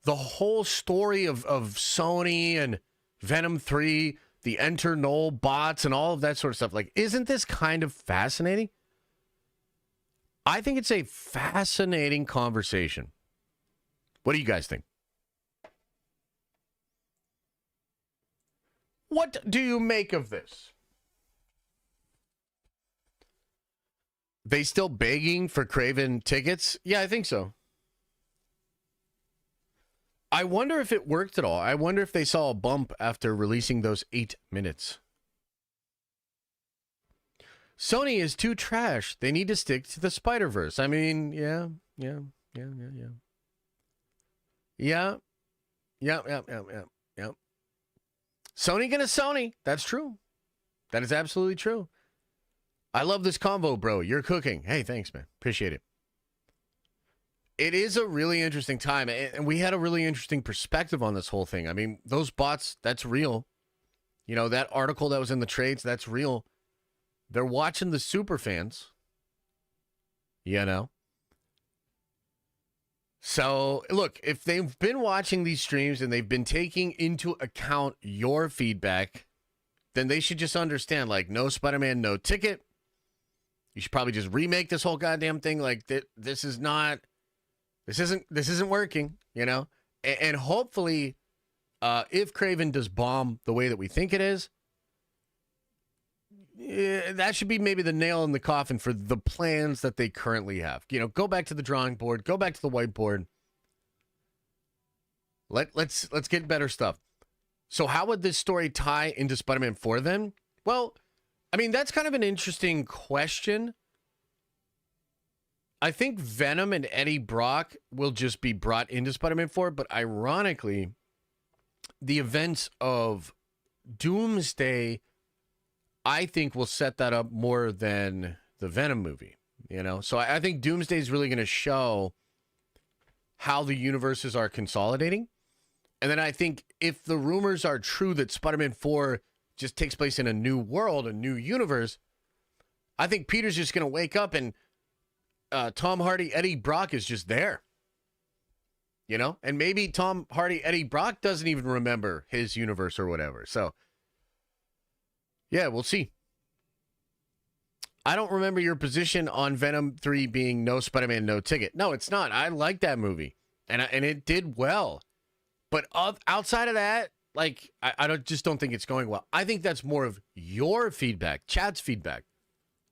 the whole story of Sony and Venom 3, the Enter Knull bots, and all of that sort of stuff? Like, isn't this kind of fascinating? I think it's a fascinating conversation. What do you guys think? What do you make of this? They still begging for Craven tickets? Yeah, I think so. I wonder if it worked at all. I wonder if they saw a bump after releasing those 8 minutes. Sony is too trash. They need to stick to the Spider-Verse. I mean, yeah. Sony gonna Sony. That's true. That is absolutely true. I love this convo, bro. You're cooking. Hey, thanks, man. Appreciate it. It is a really interesting time, and we had a really interesting perspective on this whole thing. I mean, those bots, that's real. You know, that article that was in the trades, that's real. They're watching the super fans. You know? So, look, if they've been watching these streams and they've been taking into account your feedback, then they should just understand, like, no Spider-Man, no ticket. You should probably just remake this whole goddamn thing. Like, this isn't working, you know? And hopefully, if Craven does bomb the way that we think it is, that should be maybe the nail in the coffin for the plans that they currently have. You know, go back to the drawing board, go back to the whiteboard. Let's get better stuff. So how would this story tie into Spider-Man 4 then? Well, I mean, that's kind of an interesting question. I think Venom and Eddie Brock will just be brought into Spider-Man 4, but ironically, the events of Doomsday, I think, will set that up more than the Venom movie, you know? So I think Doomsday is really going to show how the universes are consolidating. And then I think if the rumors are true that Spider-Man 4 just takes place in a new world, a new universe, I think Peter's just going to wake up and Tom Hardy, Eddie Brock is just there. You know? And maybe Tom Hardy, Eddie Brock doesn't even remember his universe or whatever. So, yeah, we'll see. I don't remember your position on Venom 3 being no Spider-Man, no ticket. No, it's not. I like that movie. And it did well. But outside of that, like, I just don't think it's going well. I think that's more of your feedback, Chad's feedback.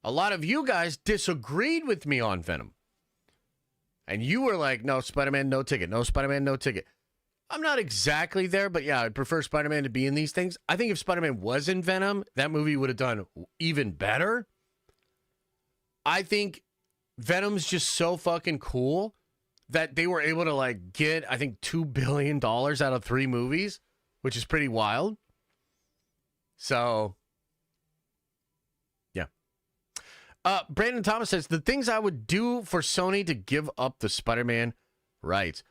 A lot of you guys disagreed with me on Venom. And you were like, no, Spider-Man, no ticket. No, Spider-Man, no ticket. I'm not exactly there, but yeah, I'd prefer Spider-Man to be in these things. I think if Spider-Man was in Venom, that movie would have done even better. I think Venom's just so fucking cool that they were able to like get, I think, $2 billion out of 3 movies, which is pretty wild. So, yeah. Brandon Thomas says, the things I would do for Sony to give up the Spider-Man rights.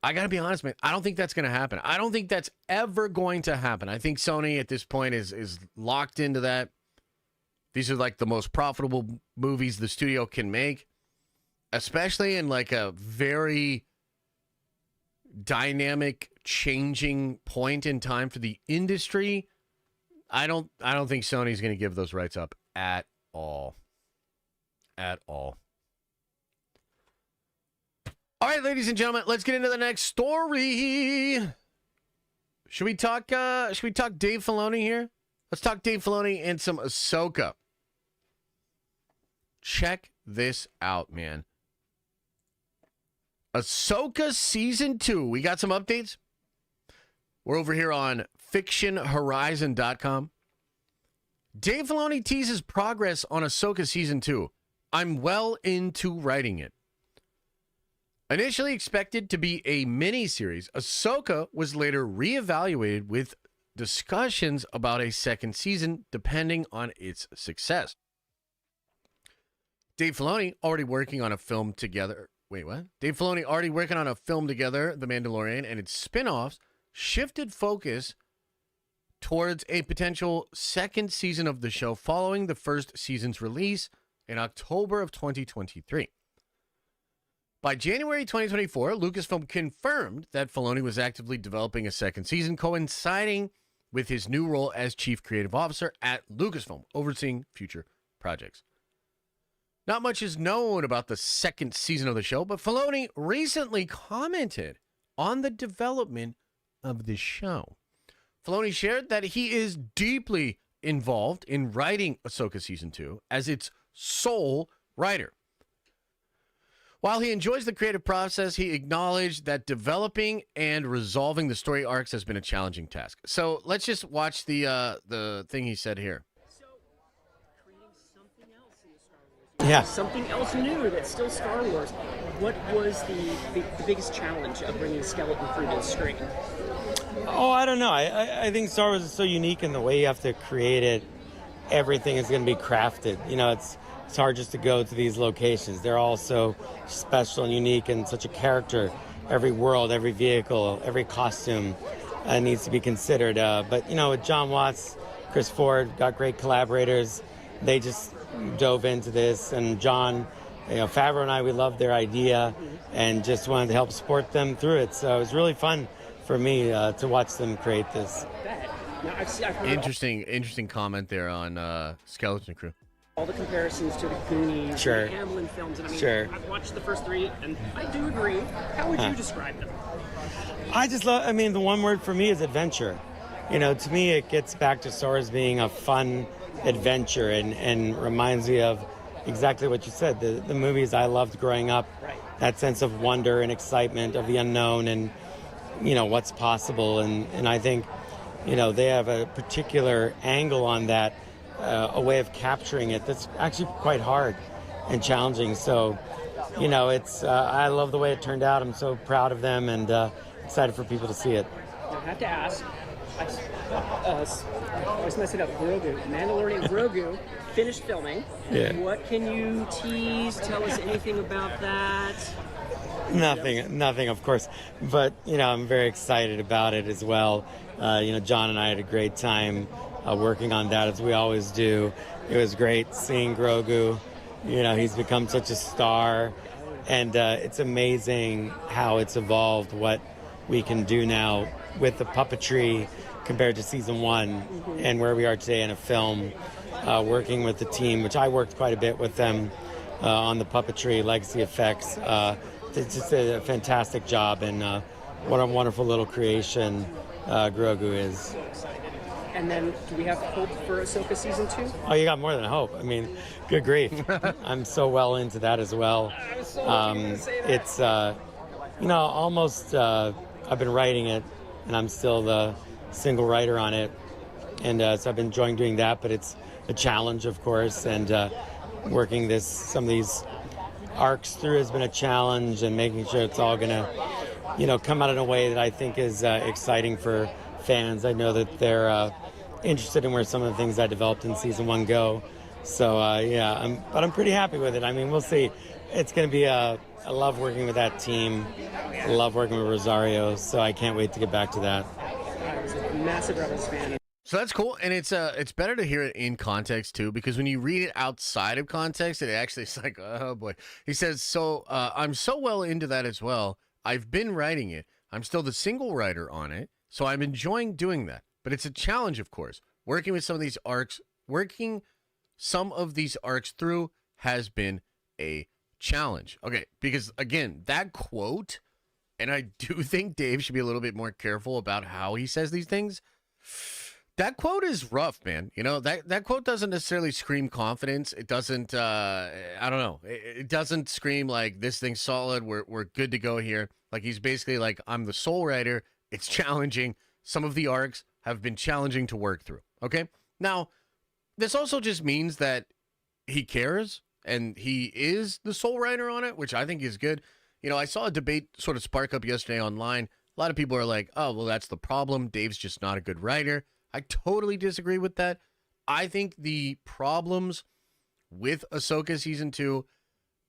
I got to be honest, man. I don't think that's going to happen. I don't think that's ever going to happen. I think Sony at this point is locked into that. These are like the most profitable movies the studio can make, especially in like a very dynamic, changing point in time for the industry. I don't think Sony's going to give those rights up at all. At all. All right, ladies and gentlemen, let's get into the next story. Should we talk Dave Filoni here? Let's talk Dave Filoni and some Ahsoka. Check this out, man. Ahsoka Season 2. We got some updates. We're over here on fictionhorizon.com. Dave Filoni teases progress on Ahsoka Season 2. I'm well into writing it. Initially expected to be a mini-series, Ahsoka was later reevaluated with discussions about a second season depending on its success. Dave Filoni already working on a film together. Wait, what? Dave Filoni already working on a film together, The Mandalorian, and its spin-offs shifted focus towards a potential second season of the show following the first season's release in October of 2023. By January 2024, Lucasfilm confirmed that Filoni was actively developing a second season, coinciding with his new role as Chief Creative Officer at Lucasfilm, overseeing future projects. Not much is known about the second season of the show, but Filoni recently commented on the development of the show. Filoni shared that he is deeply involved in writing Ahsoka Season 2 as its sole writer. While he enjoys the creative process, he acknowledged that developing and resolving the story arcs has been a challenging task. So let's just watch the thing he said here. So, creating something else in the Star Wars. Yeah. Something else new that's still Star Wars. What was the biggest challenge of bringing Skeleton Crew to the screen? Oh, I don't know. I think Star Wars is so unique in the way you have to create it. Everything is going to be crafted. You know, it's hard just to go to these locations. They're all so special and unique and such a character. Every world, every vehicle, every costume needs to be considered. But, you know, with John Watts, Chris Ford, got great collaborators. They just dove into this. And John, you know, Favreau and I, we loved their idea and just wanted to help support them through it. So it was really fun for me to watch them create this. Now, I've heard Interesting comment there on Skeleton Crew. all the comparisons to the Goonies, Sure. and the Amblin films, and I mean, Sure. I've watched the first 3, and I do agree. How would you describe them? I just love, I mean, the one word for me is adventure. You know, to me, it gets back to Star Wars being a fun adventure and reminds me of exactly what you said, the movies I loved growing up. Right. That sense of wonder and excitement of the unknown and, you know, what's possible. And I think, you know, they have a particular angle on that, a way of capturing it that's actually quite hard and challenging. So, you know, it's I love the way it turned out. I'm so proud of them and excited for people to see it. I have to ask, I always mess it up, Grogu. Mandalorian Grogu finished filming. Yeah. What can you tease? Tell us anything about that? Nothing, of course. But, you know, I'm very excited about it as well. You know, John and I had a great time working on that, as we always do. It was great seeing Grogu. You know, he's become such a star. And it's amazing how it's evolved, what we can do now with the puppetry compared to season 1 and where we are today in a film, working with the team, which I worked quite a bit with them on the puppetry, legacy effects. It's just a fantastic job, and what a wonderful little creation Grogu is. And then, do we have hope for Ahsoka season 2? Oh, you got more than hope. I mean, good grief. I'm so well into that as well. It's, almost, I've been writing it, and I'm still the single writer on it. And so I've been enjoying doing that, but it's a challenge, of course. And working some of these arcs through has been a challenge, and making sure it's all going to, come out in a way that I think is exciting for fans. I know that they're interested in where some of the things I developed in season 1 go. So but I'm pretty happy with it. I mean, we'll see. It's going to be I love working with that team. I love working with Rosario. So I can't wait to get back to that. I was a massive Rebels fan. So that's cool, and it's better to hear it in context too, because when you read it outside of context, it actually is like, oh boy. He says, so I'm so well into that as well. I've been writing it. I'm still the single writer on it, so I'm enjoying doing that. But it's a challenge, of course. Working some of these arcs through has been a challenge. Okay, because again, that quote, and I do think Dave should be a little bit more careful about how he says these things. That quote is rough, man. That quote doesn't necessarily scream confidence. It doesn't, I don't know. It doesn't scream like this thing's solid. We're good to go here. Like he's basically like, I'm the sole writer. It's challenging. Some of the arcs have been challenging to work through. Okay. Now, this also just means that he cares and he is the sole writer on it, which I think is good. I saw a debate sort of spark up yesterday online. A lot of people are like, oh, well, that's the problem. Dave's just not a good writer. I totally disagree with that. I think the problems with Ahsoka season 2,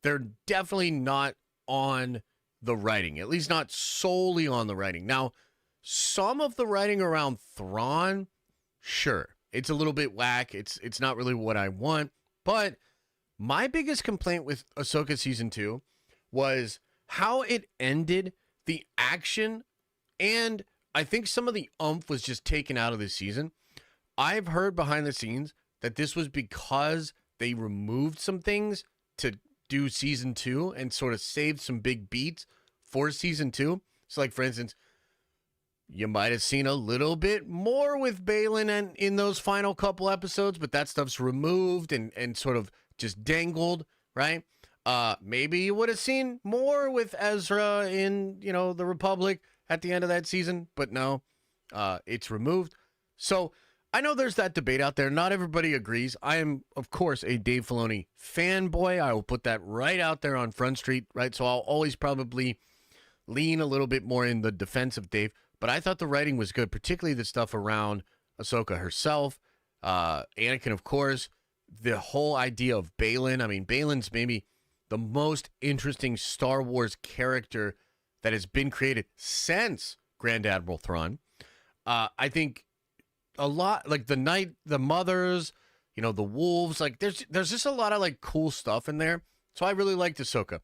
they're definitely not on the writing, at least not solely on the writing. Now, some of the writing around Thrawn, sure, it's a little bit whack. It's not really what I want. But my biggest complaint with Ahsoka season 2 was how it ended, the action, and I think some of the oomph was just taken out of this season. I've heard behind the scenes that this was because they removed some things to do season 2 and sort of saved some big beats for season 2. So like, for instance, you might have seen a little bit more with Balin and in those final couple episodes, but that stuff's removed and sort of just dangled, right? Maybe you would have seen more with Ezra in, the Republic at the end of that season, but no, it's removed. So I know there's that debate out there. Not everybody agrees. I am, of course, a Dave Filoni fanboy. I will put that right out there on Front Street, right? So I'll always probably lean a little bit more in the defense of Dave, but I thought the writing was good, particularly the stuff around Ahsoka herself, Anakin, of course, the whole idea of Balin. I mean, Balin's maybe the most interesting Star Wars character that has been created since Grand Admiral Thrawn. I think a lot, like the mothers, the wolves, like there's just a lot of like cool stuff in there. So I really liked Ahsoka.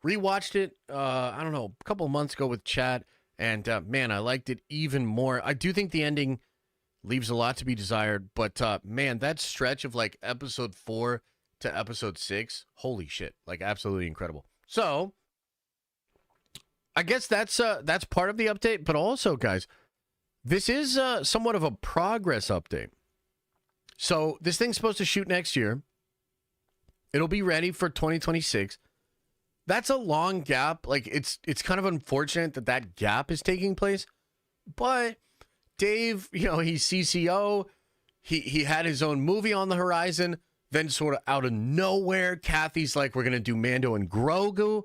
Rewatched it, I don't know, a couple of months ago with Chad, and man, I liked it even more. I do think the ending leaves a lot to be desired, but man, that stretch of like episode 4 to episode 6, holy shit, like absolutely incredible. So I guess that's part of the update, but also, guys, this is somewhat of a progress update. So this thing's supposed to shoot next year. It'll be ready for 2026. That's a long gap. Like it's kind of unfortunate that gap is taking place. But Dave, he's CCO. He had his own movie on the horizon. Then sort of out of nowhere, Kathy's like, we're gonna do Mando and Grogu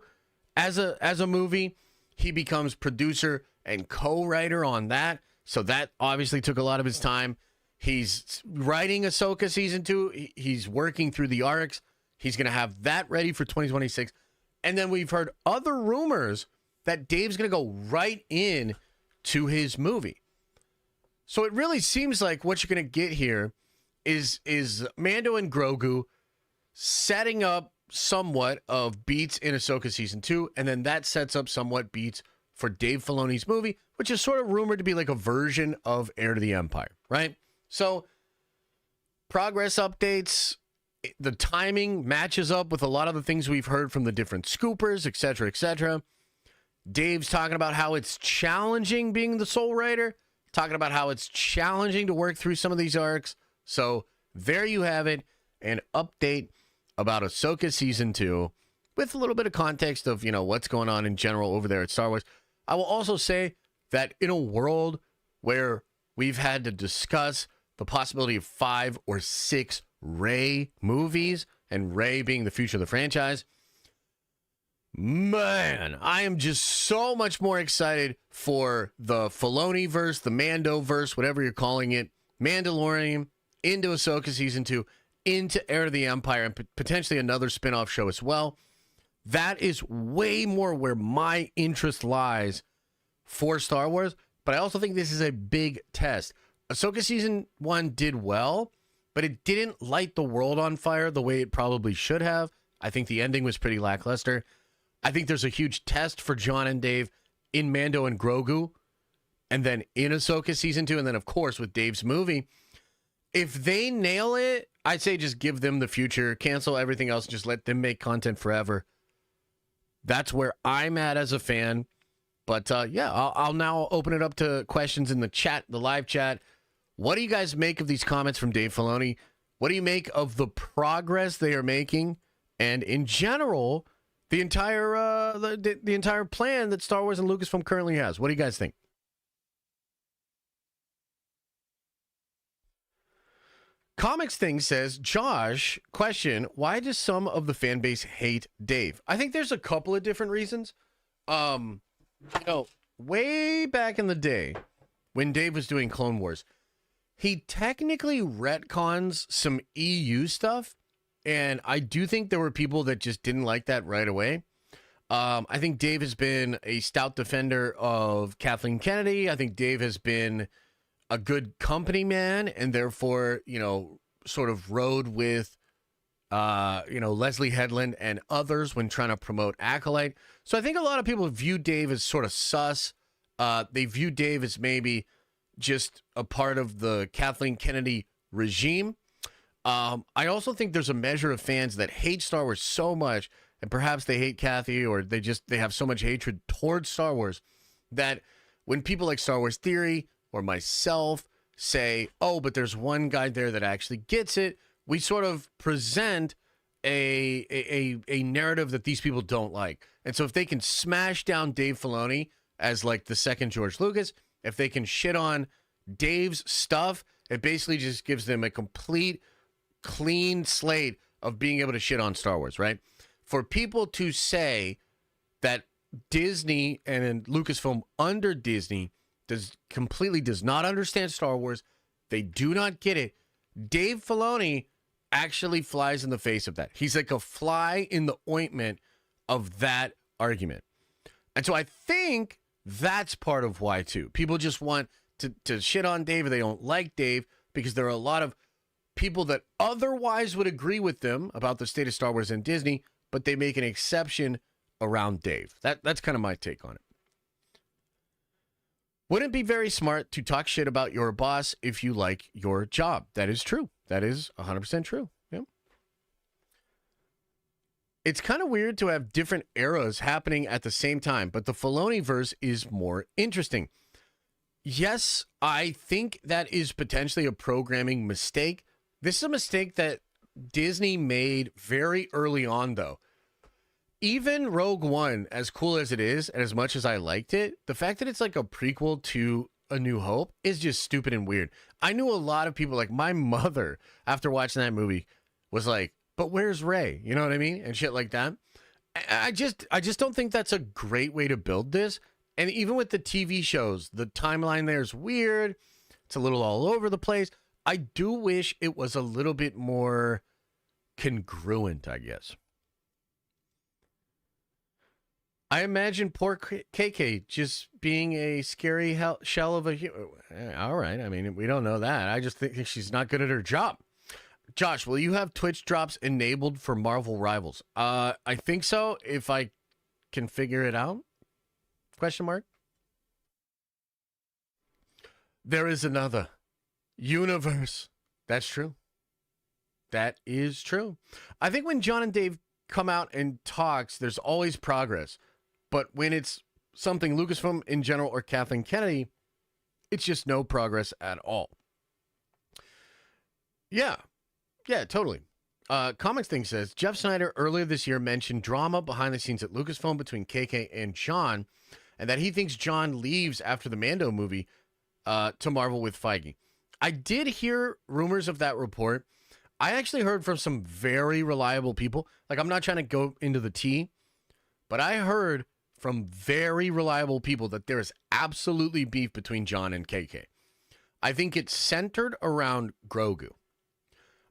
as a movie. He becomes producer and co-writer on that. So that obviously took a lot of his time. He's writing Ahsoka season 2. He's working through the arcs. He's going to have that ready for 2026. And then we've heard other rumors that Dave's going to go right in to his movie. So it really seems like what you're going to get here is Mando and Grogu setting up somewhat of beats in Ahsoka season 2, and then that sets up somewhat beats for Dave Filoni's movie, which is sort of rumored to be like a version of Heir to the Empire, right? So progress updates, the timing matches up with a lot of the things we've heard from the different scoopers, et cetera, et cetera. Dave's talking about how it's challenging being the sole writer. talking about how it's challenging to work through some of these arcs. So there you have it, an update about Ahsoka Season 2 with a little bit of context of, what's going on in general over there at Star Wars. I will also say that in a world where we've had to discuss the possibility of 5 or 6 Rey movies, and Rey being the future of the franchise, man, I am just so much more excited for the Filoni-verse, the Mando-verse, whatever you're calling it, Mandalorian, into Ahsoka Season 2, into Heir of the Empire, and potentially another spin-off show as well. That is way more where my interest lies for Star Wars, but I also think this is a big test. Ahsoka Season 1 did well, but it didn't light the world on fire the way it probably should have. I think the ending was pretty lackluster. I think there's a huge test for John and Dave in Mando and Grogu, and then in Ahsoka Season 2, and then, of course, with Dave's movie. If they nail it, I'd say just give them the future, cancel everything else, just let them make content forever. That's where I'm at as a fan. But, yeah, I'll now open it up to questions in the chat, the live chat. What do you guys make of these comments from Dave Filoni? What do you make of the progress they are making? And in general, the entire the entire plan that Star Wars and Lucasfilm currently has. What do you guys think? Comics Thing says, Josh, question, why does some of the fan base hate Dave? I think there's a couple of different reasons. Way back in the day when Dave was doing Clone Wars, he technically retcons some EU stuff, and I do think there were people that just didn't like that right away. I think Dave has been a stout defender of Kathleen Kennedy. I think Dave has been a good company man, and therefore, sort of rode with, Leslie Headland and others when trying to promote Acolyte. So I think a lot of people view Dave as sort of sus. They view Dave as maybe just a part of the Kathleen Kennedy regime. I also think there's a measure of fans that hate Star Wars so much, and perhaps they hate Kathy, or they have so much hatred towards Star Wars that when people like Star Wars Theory or myself say, oh, but there's one guy there that actually gets it, we sort of present a narrative that these people don't like. And so if they can smash down Dave Filoni as like the second George Lucas, if they can shit on Dave's stuff, it basically just gives them a complete clean slate of being able to shit on Star Wars, right? For people to say that Disney and Lucasfilm under Disney does not understand Star Wars, they do not get it, Dave Filoni actually flies in the face of that. He's like a fly in the ointment of that argument. And so I think that's part of why, too. People just want to shit on Dave, or they don't like Dave, because there are a lot of people that otherwise would agree with them about the state of Star Wars and Disney, but they make an exception around Dave. That's kind of my take on it. Wouldn't it be very smart to talk shit about your boss if you like your job? That is true. That is 100% true. Yeah. It's kind of weird to have different eras happening at the same time, but the Filoni-verse is more interesting. Yes, I think that is potentially a programming mistake. This is a mistake that Disney made very early on, though. Even Rogue One, as cool as it is, and as much as I liked it, the fact that it's like a prequel to A New Hope is just stupid and weird. I knew a lot of people, like my mother, after watching that movie, was like, but where's Rey? You know what I mean? And shit like that. I just don't think that's a great way to build this. And even with the TV shows, the timeline there is weird. It's a little all over the place. I do wish it was a little bit more congruent, I guess. I imagine poor KK just being a scary shell of a human. All right. I mean, we don't know that. I just think she's not good at her job. Josh, will you have Twitch drops enabled for Marvel Rivals? I think so, if I can figure it out. Question mark. There is another universe. That's true. That is true. I think when John and Dave come out and talks, there's always progress. But when it's something Lucasfilm in general or Kathleen Kennedy, It's just no progress at all. Yeah, totally. Comics Thing says, Jeff Snyder earlier this year mentioned drama behind the scenes at Lucasfilm between KK and John, and that he thinks John leaves after the Mando movie to Marvel with Feige. I did hear rumors of that report. I actually heard from some very reliable people. Like, I'm not trying to go into the tea, but I heard from very reliable people that there is absolutely beef between John and KK. I think it's centered around Grogu.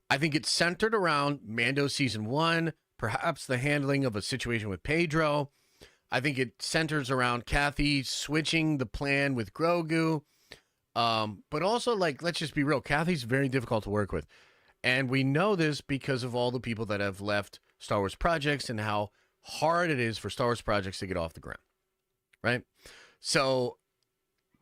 I think it's centered around Mando Season 1, perhaps the handling of a situation with Pedro. I think it centers around Kathy switching the plan with Grogu. But also, like, let's just be real. Kathy's very difficult to work with. And we know this because of all the people that have left Star Wars projects and how hard it is for Star Wars projects to get off the ground. Right? So,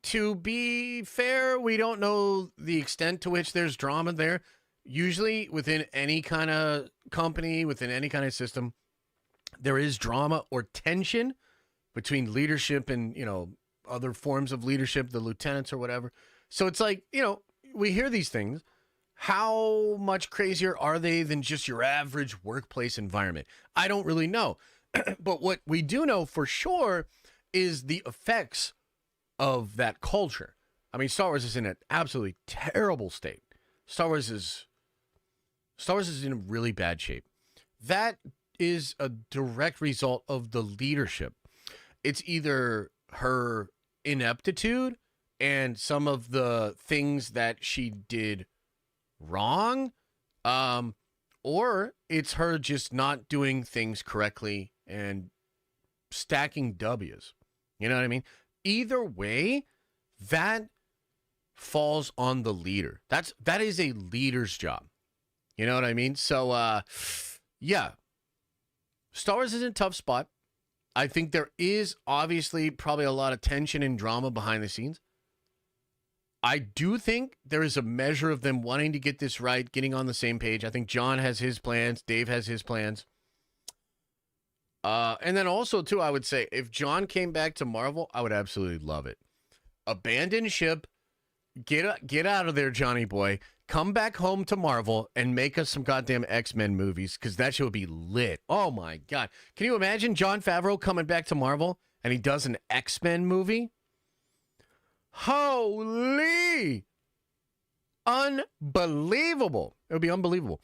to be fair, we don't know the extent to which there's drama there. Usually, within any kind of company, within any kind of system, there is drama or tension between leadership and, other forms of leadership, the lieutenants or whatever. So it's like, we hear these things. How much crazier are they than just your average workplace environment? I don't really know. But what we do know for sure is the effects of that culture. I mean, Star Wars is in an absolutely terrible state. Star Wars is in a really bad shape. That is a direct result of the leadership. It's either her ineptitude and some of the things that she did wrong, or it's her just not doing things correctly and stacking W's. You know what I mean? Either way, that falls on the leader. That is a leader's job. You know what I mean? So, yeah. Star Wars is in a tough spot. I think there is obviously probably a lot of tension and drama behind the scenes. I do think there is a measure of them wanting to get this right, getting on the same page. I think John has his plans. Dave has his plans. And then also, too, I would say if John came back to Marvel, I would absolutely love it. Abandon ship. Get out of there, Johnny boy. Come back home to Marvel and make us some goddamn X-Men movies, because that shit would be lit. Oh, my God. Can you imagine Jon Favreau coming back to Marvel and he does an X-Men movie? Holy! Unbelievable. It would be unbelievable.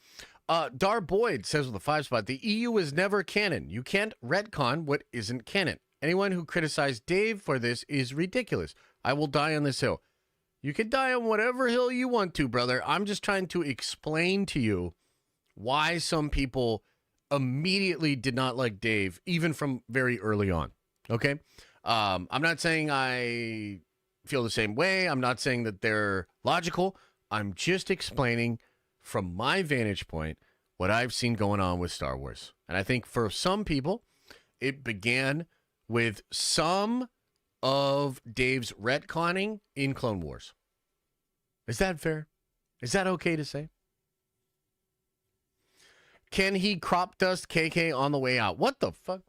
Dar Boyd says with a 5 spot, the EU is never canon. You can't retcon what isn't canon. Anyone who criticized Dave for this is ridiculous. I will die on this hill. You can die on whatever hill you want to, brother. I'm just trying to explain to you why some people immediately did not like Dave, even from very early on. Okay? I'm not saying I feel the same way. I'm not saying that they're logical. I'm just explaining from my vantage point what I've seen going on with Star Wars. And I think for some people, it began with some of Dave's retconning in Clone Wars. Is that fair? Is that okay to say? Can he crop dust KK on the way out? What the fuck?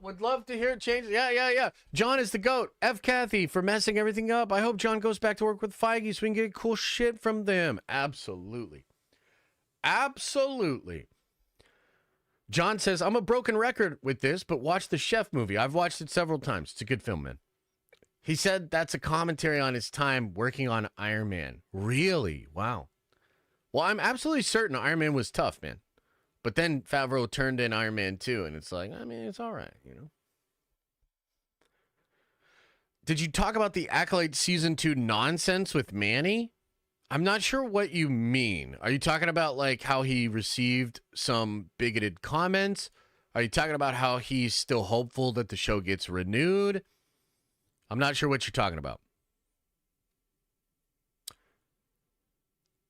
Would love to hear it change. Yeah. John is the GOAT. F. Kathy for messing everything up. I hope John goes back to work with Feige so we can get cool shit from them. Absolutely. John says, I'm a broken record with this, but watch the Chef movie. I've watched it several times. It's a good film, man. He said that's a commentary on his time working on Iron Man. Really? Wow. Well, I'm absolutely certain Iron Man was tough, man. But then Favreau turned in Iron Man 2, and it's like, I mean, it's all right, Did you talk about the Acolyte Season 2 nonsense with Manny? I'm not sure what you mean. Are you talking about, like, how he received some bigoted comments? Are you talking about how he's still hopeful that the show gets renewed? I'm not sure what you're talking about.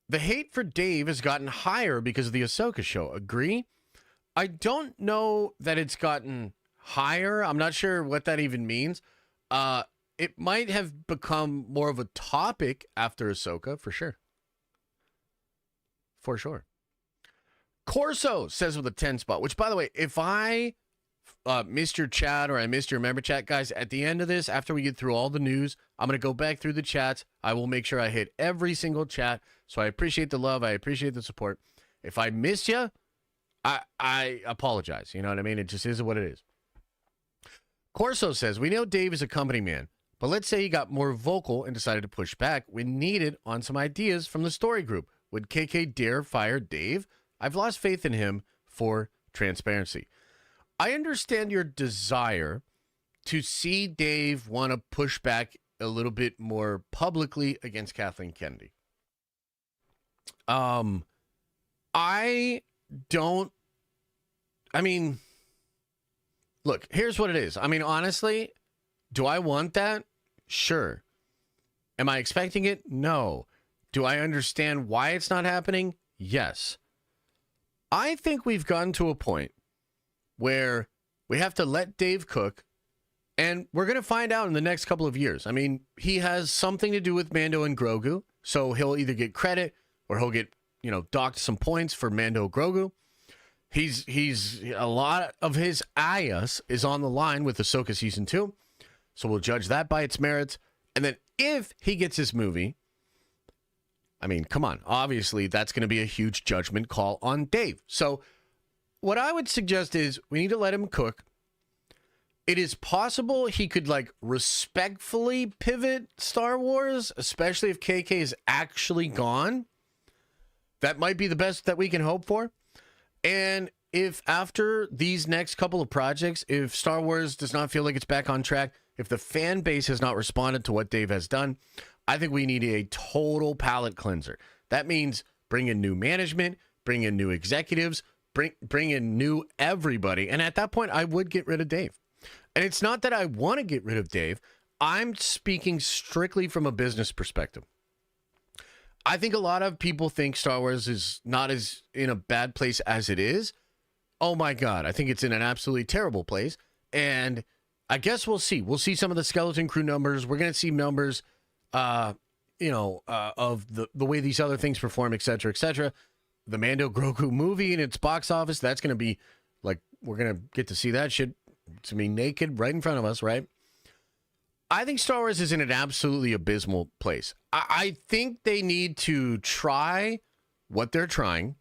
The hate for Dave has gotten higher because of the Ahsoka show. Agree? I don't know that it's gotten higher. I'm not sure what that even means. It might have become more of a topic after Ahsoka, for sure. For sure. Corso says with a 10 spot, which, by the way, if I missed your chat or I missed your member chat, guys, at the end of this, after we get through all the news, I'm going to go back through the chats. I will make sure I hit every single chat. So I appreciate the love. I appreciate the support. If I missed you, I apologize. You know what I mean? It just is what it is. Corso says, we know Dave is a company man, but let's say he got more vocal and decided to push back when needed on some ideas from the story group. Would KK dare fire Dave? I've lost faith in him for transparency. I understand your desire to see Dave want to push back a little bit more publicly against Kathleen Kennedy. Look, here's what it is. I mean, honestly, do I want that? Sure. Am I expecting it? No. Do I understand why it's not happening? Yes. I think we've gotten to a point where we have to let Dave cook, and we're going to find out in the next couple of years. I mean, he has something to do with Mando and Grogu, so he'll either get credit or he'll get, docked some points for Mando Grogu. He's a lot of his ayas is on the line with Ahsoka Season 2, so we'll judge that by its merits. And then if he gets his movie, I mean, come on, obviously that's going to be a huge judgment call on Dave. So what I would suggest is we need to let him cook. It is possible he could respectfully pivot Star Wars, especially if KK is actually gone. That might be the best that we can hope for. And if after these next couple of projects, if Star Wars does not feel like it's back on track, if the fan base has not responded to what Dave has done, I think we need a total palate cleanser. That means bring in new management, bring in new executives, bring in new everybody. And at that point, I would get rid of Dave. And it's not that I want to get rid of Dave. I'm speaking strictly from a business perspective. I think a lot of people think Star Wars is not as in a bad place as it is. Oh my God, I think it's in an absolutely terrible place. And I guess we'll see. We'll see some of the skeleton crew numbers. We're going to see numbers, of the way these other things perform, et cetera, et cetera. The Mando Grogu movie and its box office, that's going to be we're going to get to see that shit to be naked right in front of us, right? I think Star Wars is in an absolutely abysmal place. I think they need to try what they're trying.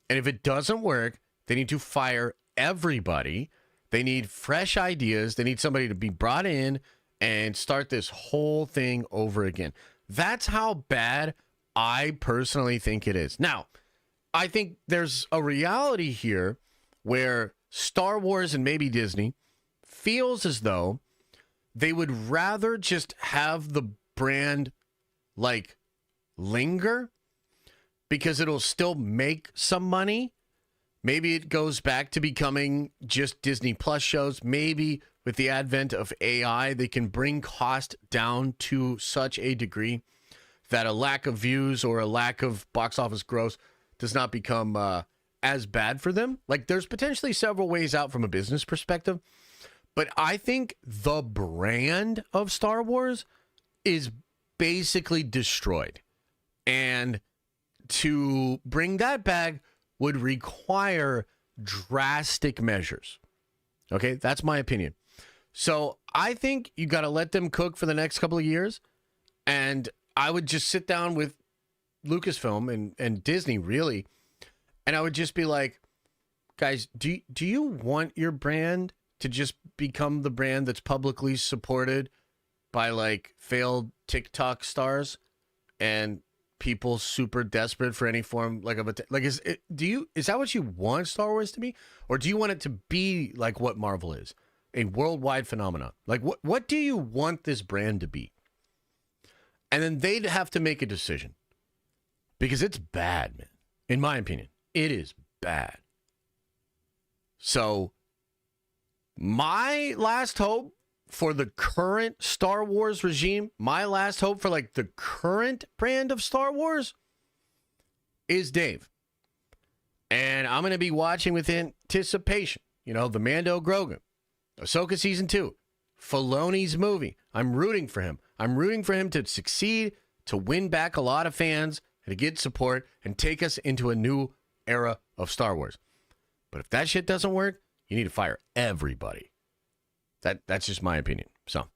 And if it doesn't work, they need to fire everybody. They need fresh ideas. They need somebody to be brought in and start this whole thing over again. That's how bad I personally think it is. Now, I think there's a reality here where Star Wars and maybe Disney feels as though they would rather just have the brand linger because it'll still make some money. Maybe it goes back to becoming just Disney Plus shows. Maybe with the advent of AI, they can bring cost down to such a degree that a lack of views or a lack of box office growth does not become as bad for them. There's potentially several ways out from a business perspective. But I think the brand of Star Wars is basically destroyed. And to bring that back would require drastic measures. Okay, that's my opinion. So I think you got to let them cook for the next couple of years. And I would just sit down with Lucasfilm and Disney, really. And I would just be like, guys, do you want your brand to just become the brand that's publicly supported by failed TikTok stars and people super desperate for any form of is that what you want Star Wars to be, or do you want it to be like what Marvel is, a worldwide phenomenon? What do you want this brand to be? And then they'd have to make a decision because it's bad, man. In my opinion, it is bad. So my last hope for the current Star Wars regime, my last hope for the current brand of Star Wars is Dave. And I'm going to be watching with anticipation, the Mando Grogu, Ahsoka Season 2, Filoni's movie. I'm rooting for him. I'm rooting for him to succeed, to win back a lot of fans, to get support, and take us into a new era of Star Wars. But if that shit doesn't work, You need to fire everybody. That's just my opinion. So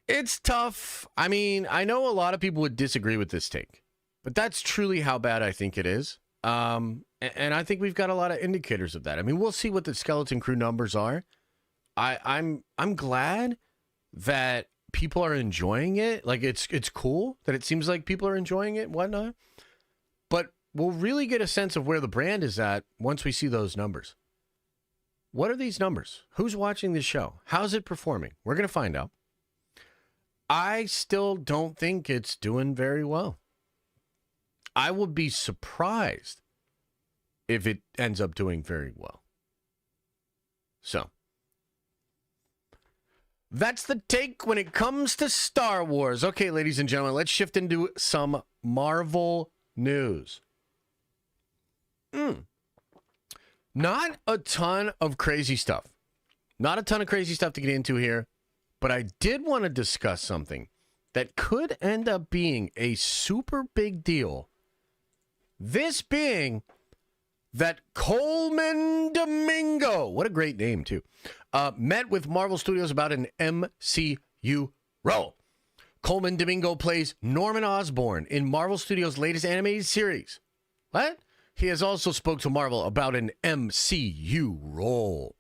it's tough. I mean, I know a lot of people would disagree with this take, but that's truly how bad I think it is. And I think we've got a lot of indicators of that. I mean, we'll see what the skeleton crew numbers are. I'm glad that people are enjoying it. Like it's cool that it seems like people are enjoying it and whatnot. But we'll really get a sense of where the brand is at once we see those numbers. What are these numbers? Who's watching this show? How's it performing? We're going to find out. I still don't think it's doing very well. I would be surprised if it ends up doing very well. So, that's the take when it comes to Star Wars. Okay, ladies and gentlemen, let's shift into some Marvel news. Not a ton of crazy stuff. Not a ton of crazy stuff to get into here, but I did want to discuss something that could end up being a super big deal. This being that Coleman Domingo, what a great name too, met with Marvel Studios about an MCU role. Coleman Domingo plays Norman Osborn in Marvel Studios' latest animated series. What? He has also spoke to Marvel about an MCU role.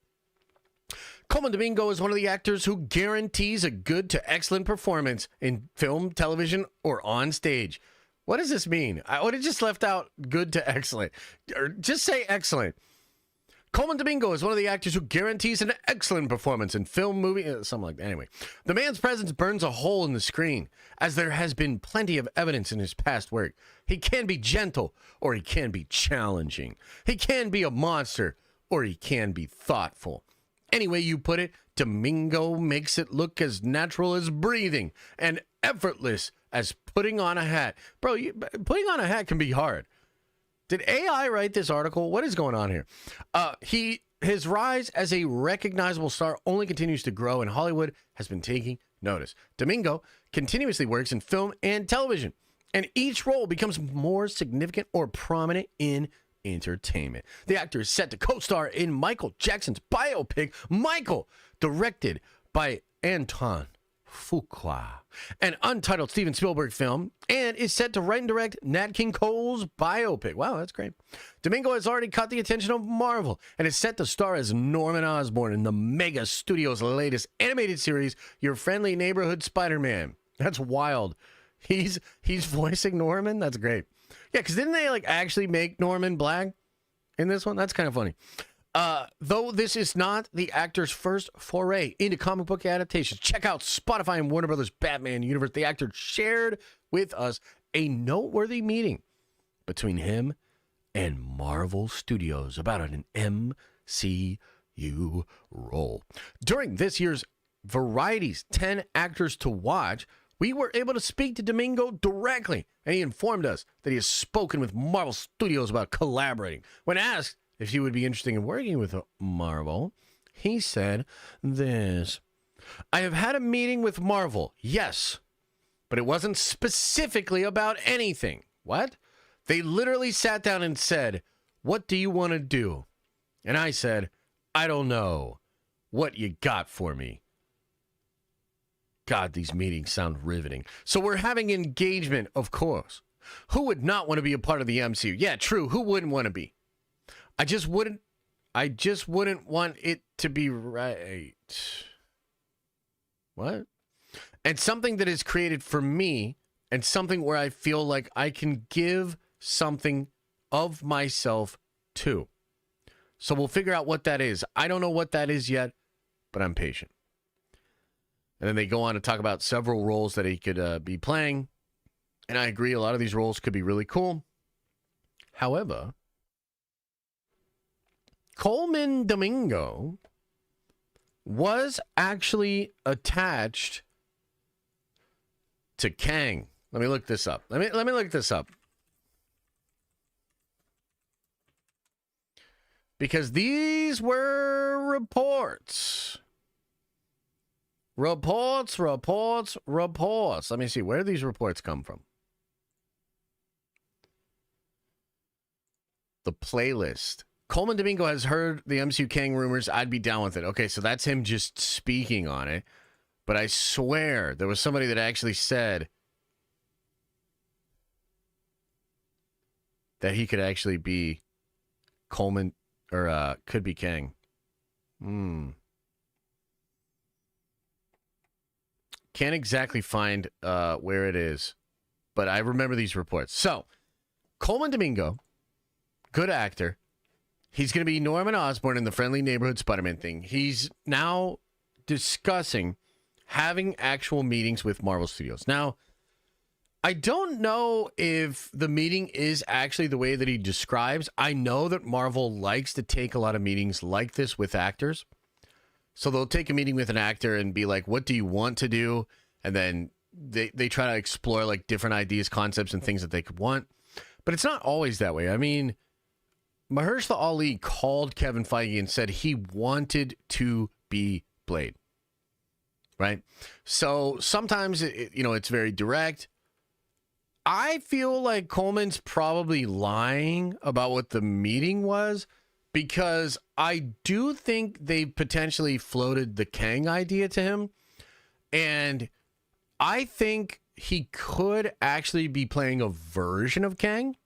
Coleman Domingo is one of the actors who guarantees a good to excellent performance in film, television, or on stage. What does this mean? I would have just left out good to excellent. Or just say excellent. Coleman Domingo is one of the actors who guarantees an excellent performance in film, movie, something like that. Anyway, the man's presence burns a hole in the screen, as there has been plenty of evidence in his past work. He can be gentle, or he can be challenging. He can be a monster, or he can be thoughtful. Any way you put it, Domingo makes it look as natural as breathing and effortless as putting on a hat. Bro, putting on a hat can be hard. Did AI write this article? What is going on here? His rise as a recognizable star only continues to grow, and Hollywood has been taking notice. Domingo continuously works in film and television, and each role becomes more significant or prominent in entertainment. The actor is set to co-star in Michael Jackson's biopic, Michael, directed by Anton Fuqua, an untitled Steven Spielberg film, and is set to write and direct Nat King Cole's biopic. Wow, that's great. Domingo has already caught the attention of Marvel and is set to star as Norman Osborn in the Mega Studios' latest animated series, Your Friendly Neighborhood Spider-Man. That's wild. He's voicing Norman? That's great. Yeah, because didn't they actually make Norman black in this one? That's kind of funny. Though this is not the actor's first foray into comic book adaptations, check out Spotify and Warner Brothers' Batman universe. The actor shared with us a noteworthy meeting between him and Marvel Studios about an MCU role. During this year's Variety's 10 Actors to Watch, we were able to speak to Domingo directly, and he informed us that he has spoken with Marvel Studios about collaborating. When asked if he would be interested in working with Marvel, he said this: I have had a meeting with Marvel, yes, but it wasn't specifically about anything. What? They literally sat down and said, what do you want to do? And I said, I don't know. What you got for me? God, these meetings sound riveting. So we're having engagement, of course. Who would not want to be a part of the MCU? Yeah, true. Who wouldn't want to be? I just wouldn't want it to be right. What? And something that is created for me, and something where I feel like I can give something of myself to. So we'll figure out what that is. I don't know what that is yet, but I'm patient. And then they go on to talk about several roles that he could be playing. And I agree, a lot of these roles could be really cool. However, Coleman Domingo was actually attached to Kang. Let me look this up. Let me look this up. Because these were reports. Reports. Let me see. Where do these reports come from? The playlist. Coleman Domingo has heard the MCU Kang rumors. I'd be down with it. Okay, so that's him just speaking on it. But I swear there was somebody that actually said that he could actually be Coleman or could be Kang. Can't exactly find where it is, but I remember these reports. So, Coleman Domingo, good actor. He's going to be Norman Osborn in the Friendly Neighborhood Spider-Man thing. He's now discussing having actual meetings with Marvel Studios. Now, I don't know if the meeting is actually the way that he describes. I know that Marvel likes to take a lot of meetings like this with actors. So they'll take a meeting with an actor and be like, what do you want to do? And then they try to explore like different ideas, concepts, and things that they could want. But it's not always that way. I mean, Mahershala Ali called Kevin Feige and said he wanted to be Blade. Right? So sometimes, it's very direct. I feel like Coleman's probably lying about what the meeting was because I do think they potentially floated the Kang idea to him. And I think he could actually be playing a version of Kang.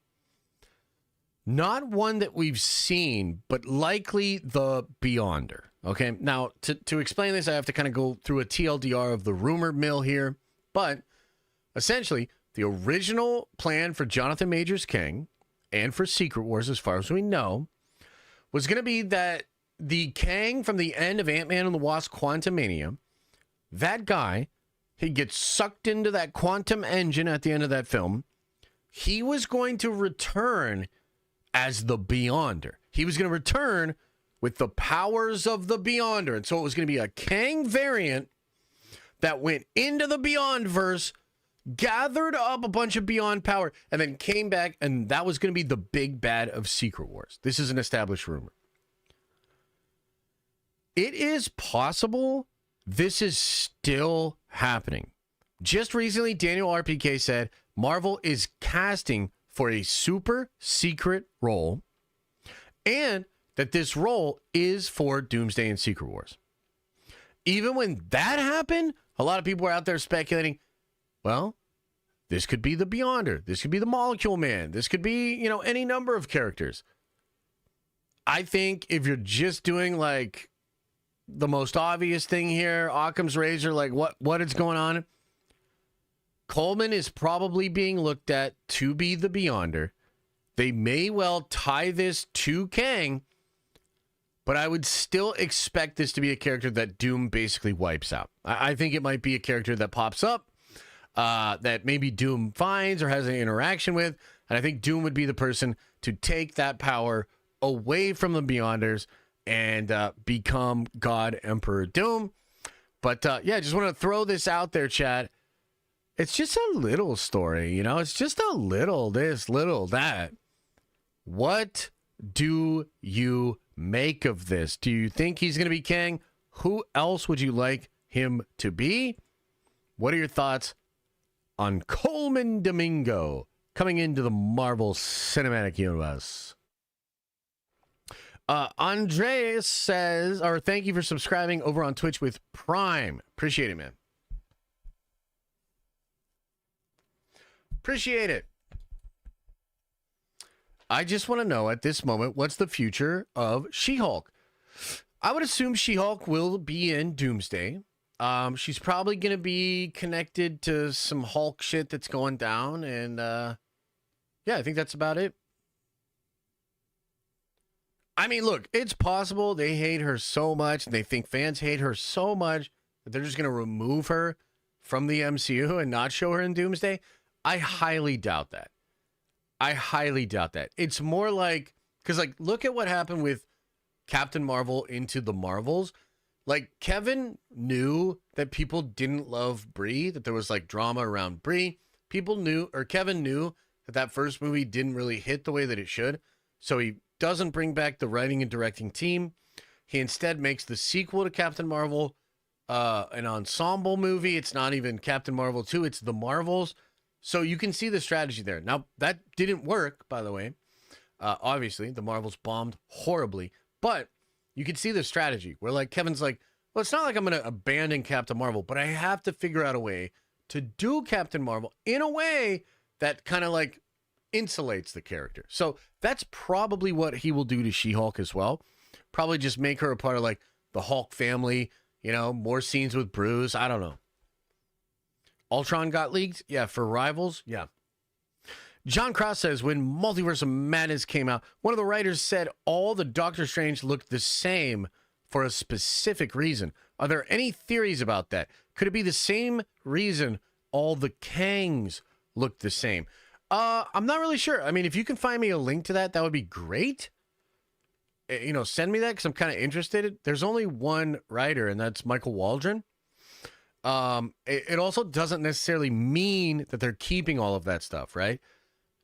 Not one that we've seen, but likely the Beyonder. Okay, now to explain this, I have to kind of go through a TLDR of the rumor mill here. But essentially, the original plan for Jonathan Majors Kang and for Secret Wars, as far as we know, was going to be that the Kang from the end of Ant-Man and the Wasp Quantumania, that guy, he gets sucked into that quantum engine at the end of that film. He was going to return as the Beyonder. He was going to return with the powers of the Beyonder. And so it was going to be a Kang variant that went into the Beyondverse, gathered up a bunch of Beyond power, and then came back, and that was going to be the big bad of Secret Wars. This is an established rumor. It is possible this is still happening. Just recently, Daniel RPK said Marvel is casting for a super secret role, and that this role is for Doomsday and Secret Wars. Even when that happened, a lot of people were out there speculating, well, this could be the Beyonder. This could be the Molecule Man. This could be, any number of characters. I think if you're just doing like the most obvious thing here, Occam's razor, like what is going on, Coleman is probably being looked at to be the Beyonder. They may well tie this to Kang, but I would still expect this to be a character that Doom basically wipes out. I think it might be a character that pops up, that maybe Doom finds or has an interaction with, and I think Doom would be the person to take that power away from the Beyonders and become God Emperor Doom. But just want to throw this out there, chat. It's just a little story, It's just a little this, little that. What do you make of this? Do you think he's going to be Kang? Who else would you like him to be? What are your thoughts on Coleman Domingo coming into the Marvel Cinematic Universe? Andreas says, or thank you for subscribing over on Twitch with Prime. Appreciate it, man. Appreciate it. I just want to know at this moment, what's the future of She-Hulk? I would assume She-Hulk will be in Doomsday. She's probably going to be connected to some Hulk shit that's going down. And I think that's about it. I mean, look, it's possible they hate her so much and they think fans hate her so much that they're just going to remove her from the MCU and not show her in Doomsday. I highly doubt that. It's more like, because look at what happened with Captain Marvel into the Marvels. Like, Kevin knew that people didn't love Brie, that there was drama around Brie. Kevin knew that first movie didn't really hit the way that it should. So he doesn't bring back the writing and directing team. He instead makes the sequel to Captain Marvel an ensemble movie. It's not even Captain Marvel 2, it's The Marvels. So you can see the strategy there. Now, that didn't work, by the way. Obviously, the Marvels bombed horribly, but you can see the strategy where like Kevin's like, well, it's not like I'm going to abandon Captain Marvel, but I have to figure out a way to do Captain Marvel in a way that kind of like insulates the character. So that's probably what he will do to She-Hulk as well. Probably just make her a part of like the Hulk family, you know, more scenes with Bruce. I don't know. Ultron got leaked? Yeah, for Rivals? Yeah. John Cross says, when Multiverse of Madness came out, one of the writers said all the Doctor Strange looked the same for a specific reason. Are there any theories about that? Could it be the same reason all the Kangs looked the same? I'm not really sure. I mean, if you can find me a link to that, that would be great. You know, send me that because I'm kind of interested. There's only one writer, and that's Michael Waldron. It also doesn't necessarily mean that they're keeping all of that stuff, right?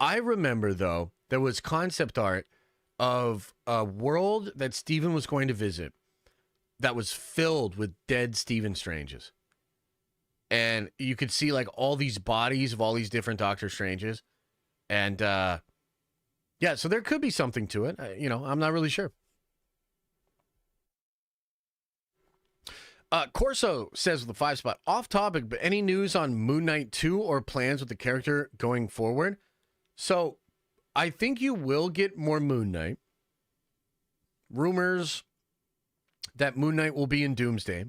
I remember, though, there was concept art of a world that Stephen was going to visit that was filled with dead Stephen Stranges. And you could see, like, all these bodies of all these different Doctor Stranges. And, yeah, so there could be something to it. You know, I'm not really sure. Corso says with the 5 spot, off topic, but any news on Moon Knight 2 or plans with the character going forward? So I think you will get more Moon Knight. Rumors that Moon Knight will be in Doomsday.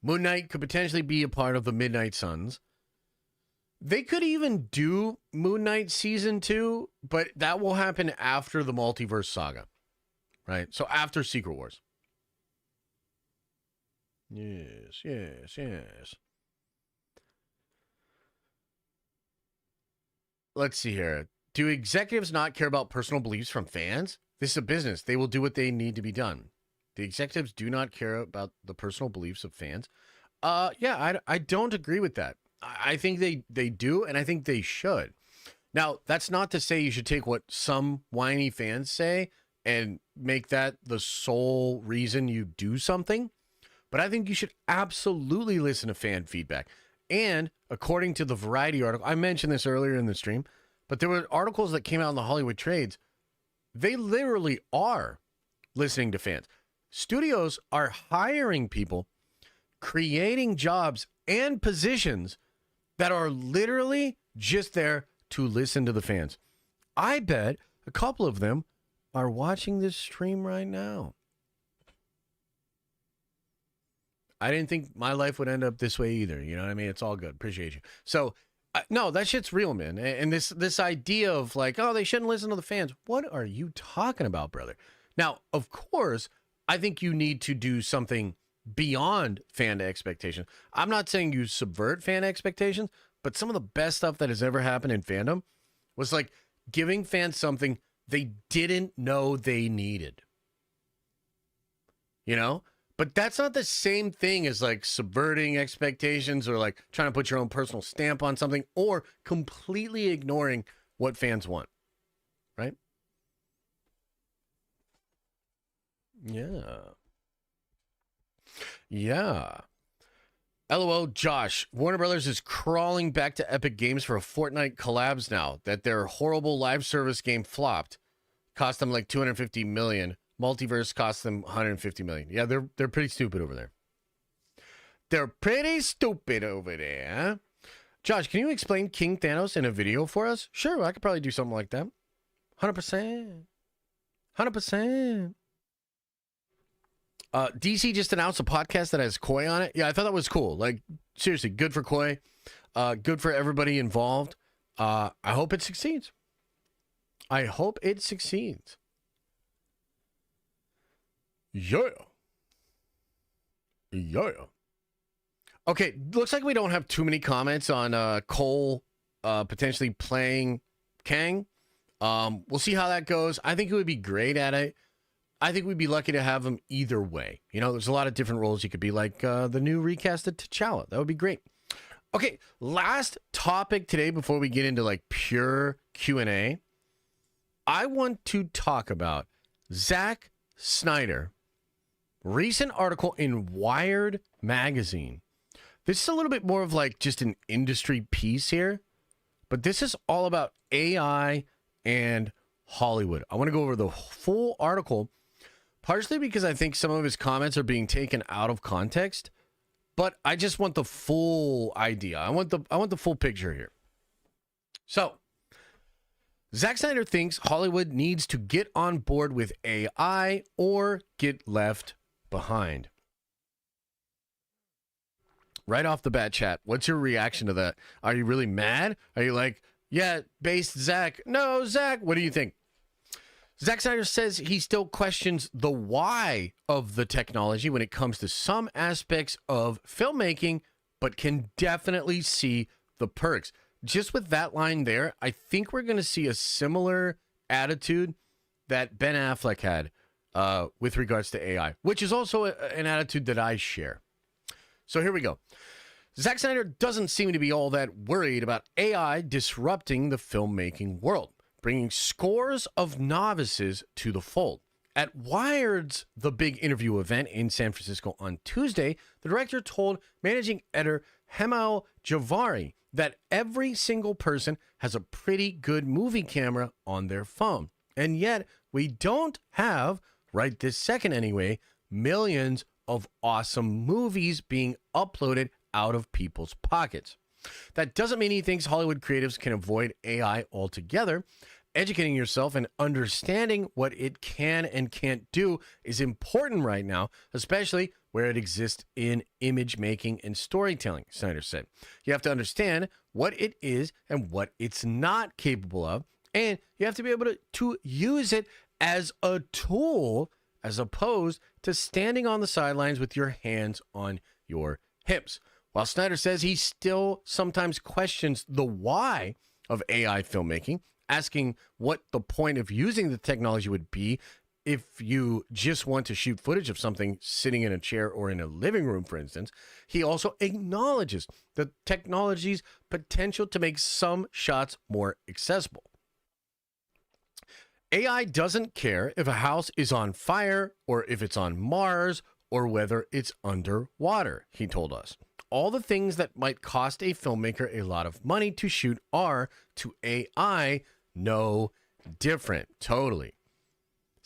Moon Knight could potentially be a part of the Midnight Suns. They could even do Moon Knight season 2, but that will happen after the Multiverse Saga, right? So after Secret Wars. Yes. Let's see here. Do executives not care about personal beliefs from fans? This is a business. They will do what they need to be done. The executives do not care about the personal beliefs of fans. Yeah, I don't agree with that. I think they do, and I think they should. Now, that's not to say you should take what some whiny fans say and make that the sole reason you do something. But I think you should absolutely listen to fan feedback. And according to the Variety article, I mentioned this earlier in the stream, but there were articles that came out in the Hollywood Trades. They literally are listening to fans. Studios are hiring people, creating jobs and positions that are literally just there to listen to the fans. I bet a couple of them are watching this stream right now. I didn't think my life would end up this way either. You know what I mean? It's all good. Appreciate you. So, no, that shit's real, man. And this idea of like, oh, they shouldn't listen to the fans. What are you talking about, brother? Now, of course, I think you need to do something beyond fan expectations. I'm not saying you subvert fan expectations, but some of the best stuff that has ever happened in fandom was like giving fans something they didn't know they needed. You know? But that's not the same thing as like subverting expectations or like trying to put your own personal stamp on something or completely ignoring what fans want. Right? Yeah. LOL, Josh. Warner Brothers is crawling back to Epic Games for a Fortnite collabs now that their horrible live service game flopped. Cost them like $250 million. Multiverse cost them $150 million. Yeah, they're pretty stupid over there. They're pretty stupid over there. Josh, can you explain King Thanos in a video for us? Sure, I could probably do something like that. 100%. 100%. DC just announced a podcast that has Koi on it. Yeah, I thought that was cool. Like, seriously, good for Koi. Good for everybody involved. I hope it succeeds. Yeah. Okay, looks like we don't have too many comments on Cole potentially playing Kang. We'll see how that goes. I think he would be great at it. I think we'd be lucky to have him either way. You know, there's a lot of different roles he could be, like the new recasted T'Challa. That would be great. Okay, last topic today before we get into like pure Q&A. I want to talk about Zack Snyder. Recent article in Wired magazine. This is a little bit more of like just an industry piece here, but this is all about AI and Hollywood. I want to go over the full article, partially because I think some of his comments are being taken out of context, but I just want the full idea. I want the full picture here. So, Zack Snyder thinks Hollywood needs to get on board with AI or get left behind. Right off the bat, chat, what's your reaction to that? Are you really mad? Are you like, yeah, based Zack? No, Zack, what do you think? Zack Snyder says he still questions the why of the technology when it comes to some aspects of filmmaking, but can definitely see the perks. Just with that line there, I think we're going to see a similar attitude that Ben Affleck had with regards to AI, which is also an attitude that I share. So here we go. Zack Snyder doesn't seem to be all that worried about AI disrupting the filmmaking world, bringing scores of novices to the fold. At Wired's The Big Interview event in San Francisco on Tuesday, the director told managing editor Hemal Javari that every single person has a pretty good movie camera on their phone. And yet, we don't have, right this second anyway, millions of awesome movies being uploaded out of people's pockets. That doesn't mean he thinks Hollywood creatives can avoid AI altogether. Educating yourself and understanding what it can and can't do is important right now, especially where it exists in image making and storytelling, Snyder said. You have to understand what it is and what it's not capable of, and you have to be able to use it as a tool as opposed to standing on the sidelines with your hands on your hips. While Snyder says he still sometimes questions the why of AI filmmaking, asking what the point of using the technology would be if you just want to shoot footage of something sitting in a chair or in a living room, for instance, he also acknowledges the technology's potential to make some shots more accessible. AI doesn't care if a house is on fire or if it's on Mars or whether it's underwater, he told us. All the things that might cost a filmmaker a lot of money to shoot are, to AI, no different. Totally.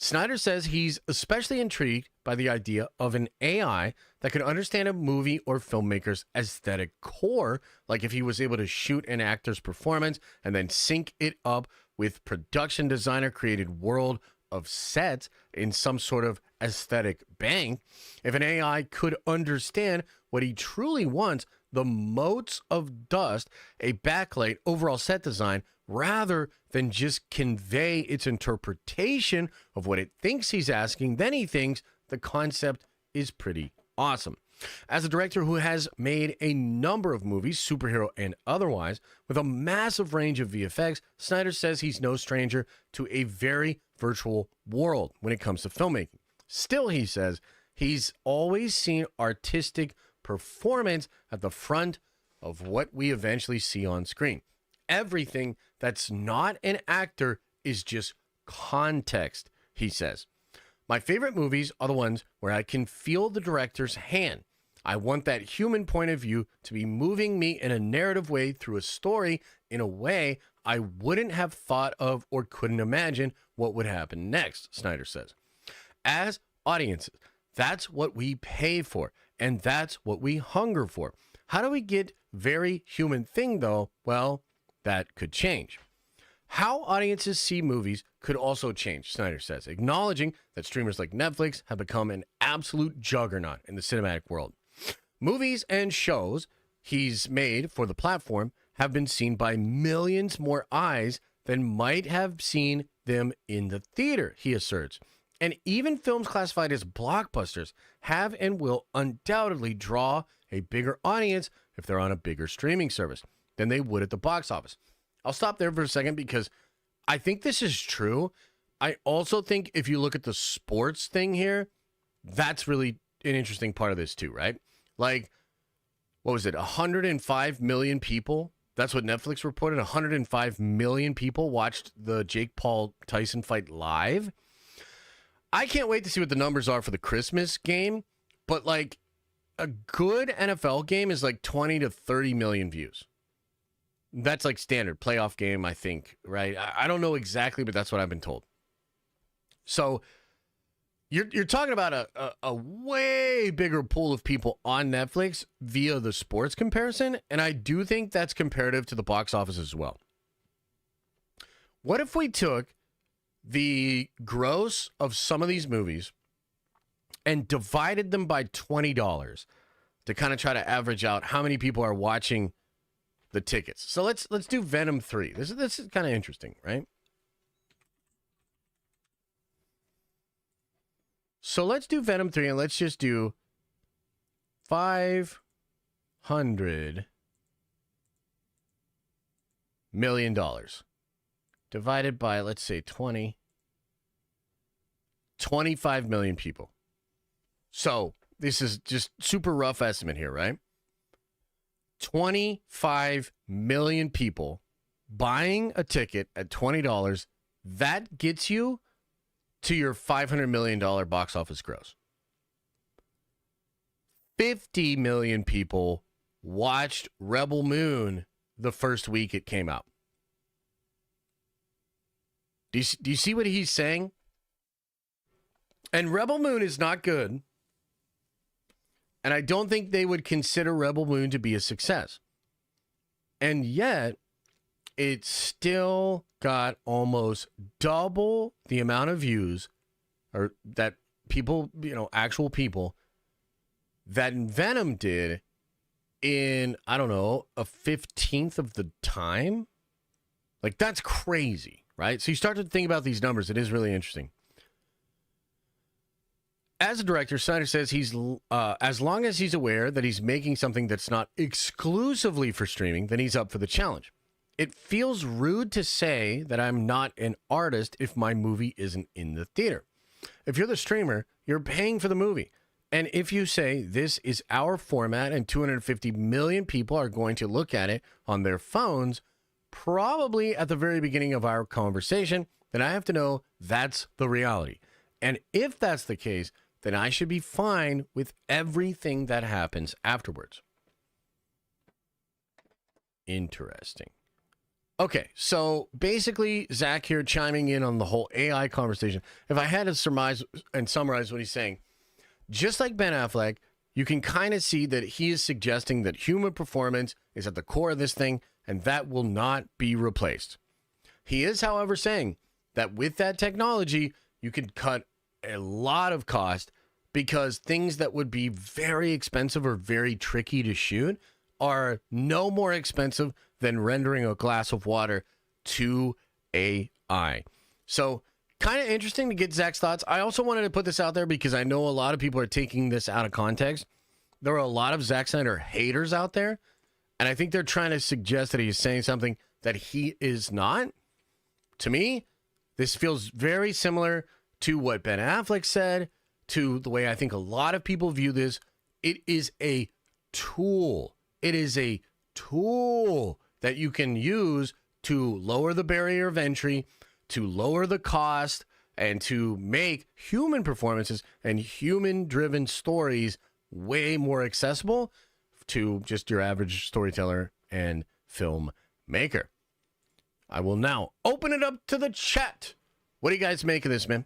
Snyder says he's especially intrigued by the idea of an AI that could understand a movie or filmmaker's aesthetic core, like if he was able to shoot an actor's performance and then sync it up with production designer created world of sets in some sort of aesthetic bank. If an AI could understand what he truly wants, the motes of dust, a backlight, overall set design, rather than just convey its interpretation of what it thinks he's asking, then he thinks the concept is pretty awesome. As a director who has made a number of movies, superhero and otherwise, with a massive range of VFX, Snyder says he's no stranger to a very virtual world when it comes to filmmaking. Still, he says, he's always seen artistic performance at the front of what we eventually see on screen. Everything that's not an actor is just context, he says. My favorite movies are the ones where I can feel the director's hand. I want that human point of view to be moving me in a narrative way through a story in a way I wouldn't have thought of or couldn't imagine what would happen next, Snyder says. As audiences, that's what we pay for, and that's what we hunger for. How do we get very human thing, though? Well, that could change. How audiences see movies could also change, Snyder says, acknowledging that streamers like Netflix have become an absolute juggernaut in the cinematic world. Movies and shows he's made for the platform have been seen by millions more eyes than might have seen them in the theater, he asserts. And even films classified as blockbusters have and will undoubtedly draw a bigger audience if they're on a bigger streaming service than they would at the box office. I'll stop there for a second because I think this is true. I also think if you look at the sports thing here, that's really an interesting part of this too, right? Like, what was it? 105 million people. That's what Netflix reported. 105 million people watched the Jake Paul Tyson fight live. I can't wait to see what the numbers are for the Christmas game, but like a good NFL game is like 20 to 30 million views. That's like standard playoff game, I think, right? I don't know exactly, but that's what I've been told. So you're talking about a way bigger pool of people on Netflix via the sports comparison, and I do think that's comparative to the box office as well. What if we took the gross of some of these movies and divided them by $20 to kind of try to average out how many people are watching the tickets? So let's do Venom 3. This is kind of interesting, right? So let's do Venom 3 and let's just do $500 million divided by, let's say, 25 million people. So this is just super rough estimate here, right? 25 million people buying a ticket at $20. That gets you to your $500 million box office gross. 50 million people watched Rebel Moon the first week it came out. Do you see what he's saying? And Rebel Moon is not good. And I don't think they would consider Rebel Moon to be a success. And yet, it still got almost double the amount of views, or that people, actual people, that Venom did in, I don't know, a 15th of the time. Like, that's crazy, right? So you start to think about these numbers. It is really interesting. As a director, Snyder says he's, as long as he's aware that he's making something that's not exclusively for streaming, then he's up for the challenge. It feels rude to say that I'm not an artist if my movie isn't in the theater. If you're the streamer, you're paying for the movie. And if you say this is our format and 250 million people are going to look at it on their phones, probably at the very beginning of our conversation, then I have to know that's the reality. And if that's the case, then I should be fine with everything that happens afterwards. Interesting. Okay, so basically, Zach here chiming in on the whole AI conversation. If I had to surmise and summarize what he's saying, just like Ben Affleck, you can kind of see that he is suggesting that human performance is at the core of this thing, and that will not be replaced. He is, however, saying that with that technology, you can cut a lot of cost because things that would be very expensive or very tricky to shoot are no more expensive than rendering a glass of water to AI. So kind of interesting to get Zach's thoughts. I also wanted to put this out there because I know a lot of people are taking this out of context. There are a lot of Zack Snyder haters out there, and I think they're trying to suggest that he's saying something that he is not. To me, this feels very similar to what Ben Affleck said, to the way I think a lot of people view this. It is a tool. It is a tool that you can use to lower the barrier of entry, to lower the cost, and to make human performances and human-driven stories way more accessible to just your average storyteller and filmmaker. I will now open it up to the chat. What do you guys make of this, man?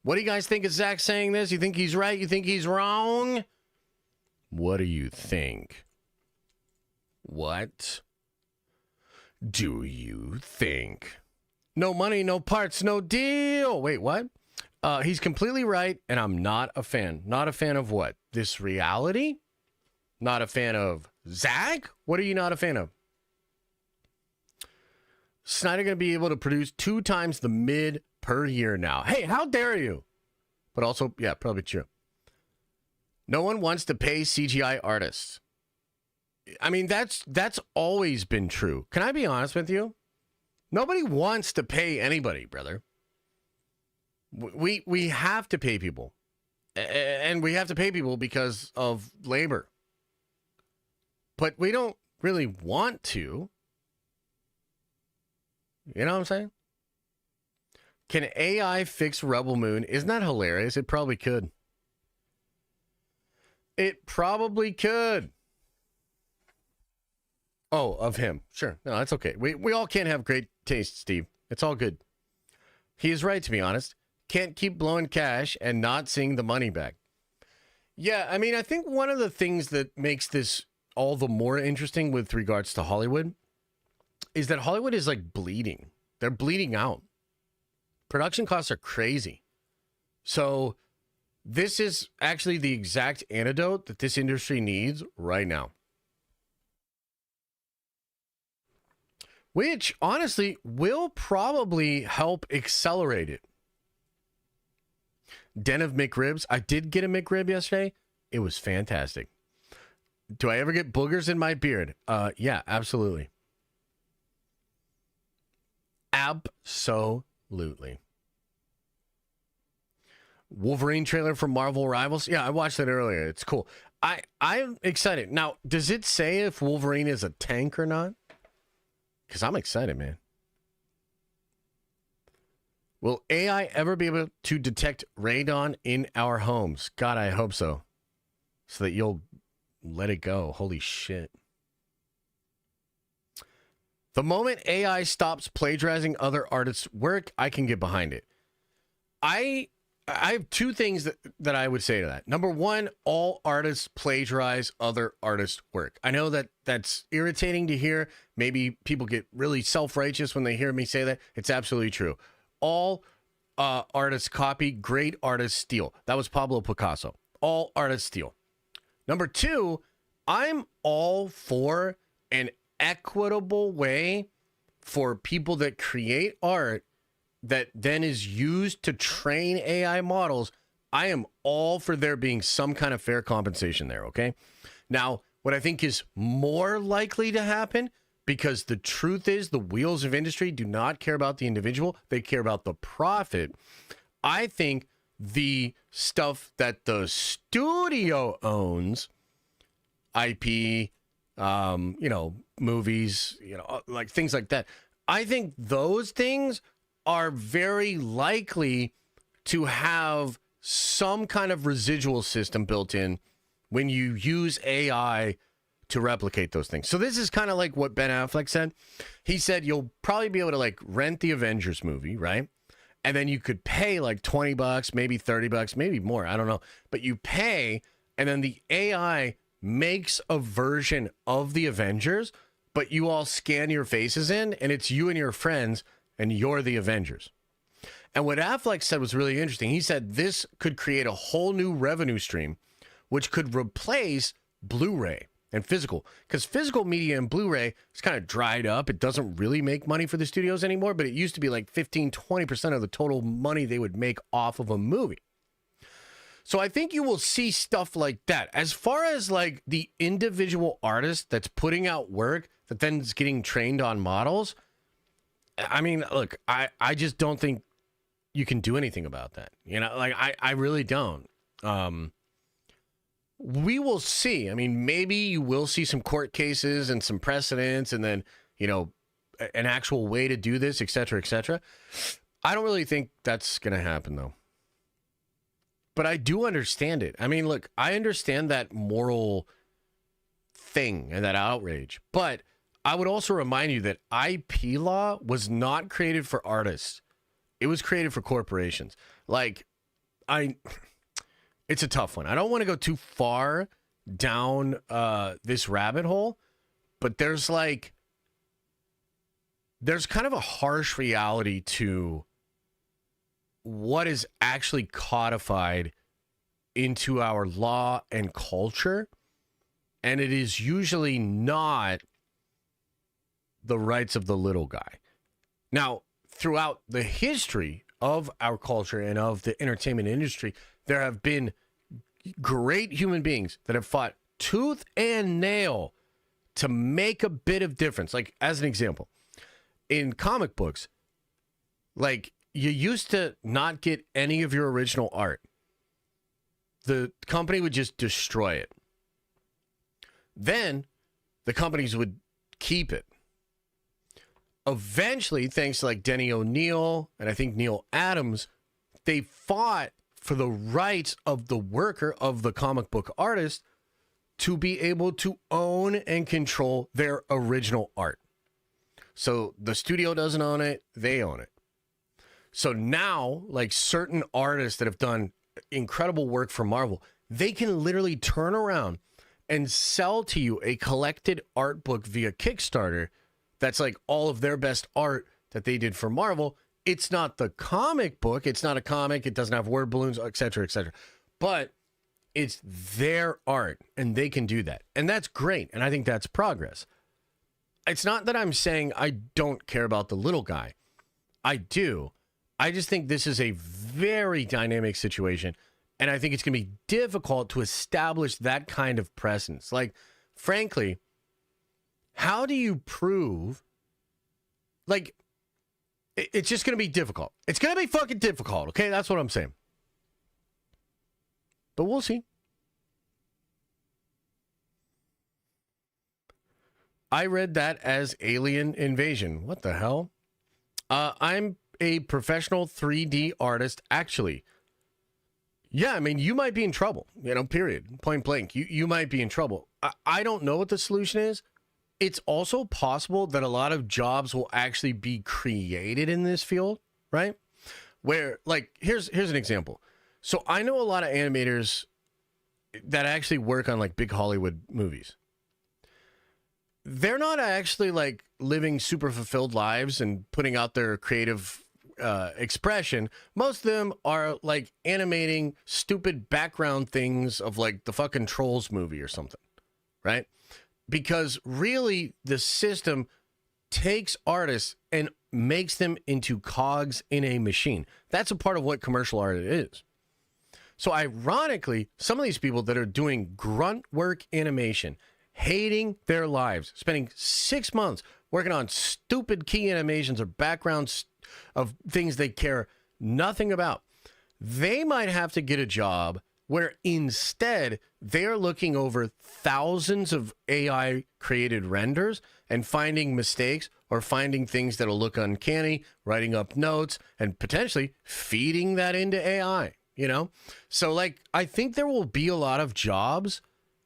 What do you guys think of Zach saying this? You think he's right? You think he's wrong? What do you think? What do you think? No money, no parts, no deal. Wait, what? He's completely right, and I'm not a fan. Not a fan of what? This reality? Not a fan of Zach? What are you not a fan of? Snyder going to be able to produce 2 times the mid per year now. Hey, how dare you? But also, yeah, probably true. No one wants to pay CGI artists. I mean, that's always been true. Can I be honest with you? Nobody wants to pay anybody, brother. We have to pay people. And we have to pay people because of labor. But we don't really want to. You know what I'm saying? Can AI fix Rebel Moon? Isn't that hilarious? It probably could. It probably could. Oh, of him. Sure. No, that's okay. We all can't have great taste, Steve. It's all good. He is right, to be honest. Can't keep blowing cash and not seeing the money back. Yeah, I mean, I think one of the things that makes this all the more interesting with regards to Hollywood is that Hollywood is like bleeding. They're bleeding out. Production costs are crazy. So this is actually the exact antidote that this industry needs right now. Which, honestly, will probably help accelerate it. Den of McRibs. I did get a McRib yesterday. It was fantastic. Do I ever get boogers in my beard? Yeah, absolutely. Absolutely. Wolverine trailer for Marvel Rivals. Yeah, I watched that earlier. It's cool. I'm excited. Now, does it say if Wolverine is a tank or not? Because I'm excited, man. Will AI ever be able to detect radon in our homes? God, I hope so. So that you'll let it go. Holy shit. The moment AI stops plagiarizing other artists' work, I can get behind it. I have two things that I would say to that. Number one, all artists plagiarize other artists' work. I know that that's irritating to hear. Maybe people get really self-righteous when they hear me say that. It's absolutely true. All artists copy, great artists steal. That was Pablo Picasso. All artists steal. Number two, I'm all for an equitable way for people that create art that then is used to train AI models. I am all for there being some kind of fair compensation there, okay? Now, what I think is more likely to happen, because the truth is the wheels of industry do not care about the individual, they care about the profit. I think the stuff that the studio owns, IP, movies, like things like that, I think those things are very likely to have some kind of residual system built in when you use AI to replicate those things. So this is kind of like what Ben Affleck said. He said you'll probably be able to like rent the Avengers movie, right? And then you could pay like $20, maybe $30, maybe more. I don't know. But you pay, and then the AI makes a version of the Avengers, but you all scan your faces in, and it's you and your friends, and you're the Avengers. And what Affleck said was really interesting. He said this could create a whole new revenue stream, which could replace Blu-ray and physical. Because physical media and Blu-ray is kind of dried up. It doesn't really make money for the studios anymore, but it used to be like 15-20% of the total money they would make off of a movie. So I think you will see stuff like that. As far as like the individual artist that's putting out work that then is getting trained on models, I mean, look, I just don't think you can do anything about that. I really don't. We will see. I mean, maybe you will see some court cases and some precedents and then, an actual way to do this, et cetera, et cetera. I don't really think that's going to happen, though. But I do understand it. I mean, look, I understand that moral thing and that outrage. But I would also remind you that IP law was not created for artists. It was created for corporations. It's a tough one. I don't want to go too far down this rabbit hole, but there's kind of a harsh reality to what is actually codified into our law and culture, and it is usually not the rights of the little guy. Now, throughout the history of our culture and of the entertainment industry, there have been great human beings that have fought tooth and nail to make a bit of difference. Like, as an example, in comic books, like, you used to not get any of your original art. The company would just destroy it. Then the companies would keep it. Eventually, thanks to like Denny O'Neil and I think Neil Adams, they fought for the rights of the worker, of the comic book artist, to be able to own and control their original art. So the studio doesn't own it, they own it. So now, like certain artists that have done incredible work for Marvel, they can literally turn around and sell to you a collected art book via Kickstarter that's like all of their best art that they did for Marvel. It's not the comic book. It's not a comic. It doesn't have word balloons, et cetera, et cetera. But it's their art, and they can do that. And that's great, and I think that's progress. It's not that I'm saying I don't care about the little guy. I do. I just think this is a very dynamic situation, and I think it's going to be difficult to establish that kind of presence. Like, frankly, how do you prove, like, it's just going to be difficult. It's going to be fucking difficult, okay? That's what I'm saying. But we'll see. I read that as alien invasion. What the hell? I'm a professional 3D artist, actually. Yeah, I mean, you might be in trouble, period. Point blank. You might be in trouble. I don't know what the solution is. It's also possible that a lot of jobs will actually be created in this field, right? Where, like, here's an example. So I know a lot of animators that actually work on, like, big Hollywood movies. They're not actually, like, living super fulfilled lives and putting out their creative expression. Most of them are, like, animating stupid background things of, like, the fucking Trolls movie or something, right? Because really, the system takes artists and makes them into cogs in a machine. That's a part of what commercial art is. So ironically, some of these people that are doing grunt work animation, hating their lives, spending 6 months working on stupid key animations or backgrounds of things they care nothing about, they might have to get a job where instead they're looking over thousands of AI created renders and finding mistakes or finding things that'll look uncanny, writing up notes, and potentially feeding that into AI, So, like, I think there will be a lot of jobs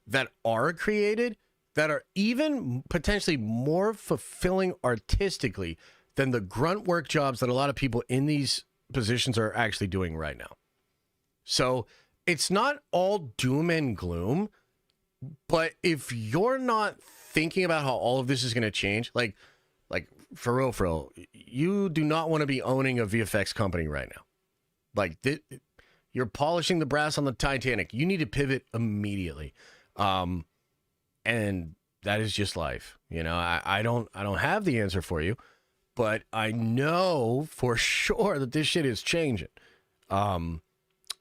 that are created that are even potentially more fulfilling artistically than the grunt work jobs that a lot of people in these positions are actually doing right now. So it's not all doom and gloom, but if you're not thinking about how all of this is going to change, like for real, you do not want to be owning a VFX company right now. Like, you're polishing the brass on the Titanic. You need to pivot immediately. And that is just life. I don't have the answer for you, but I know for sure that this shit is changing.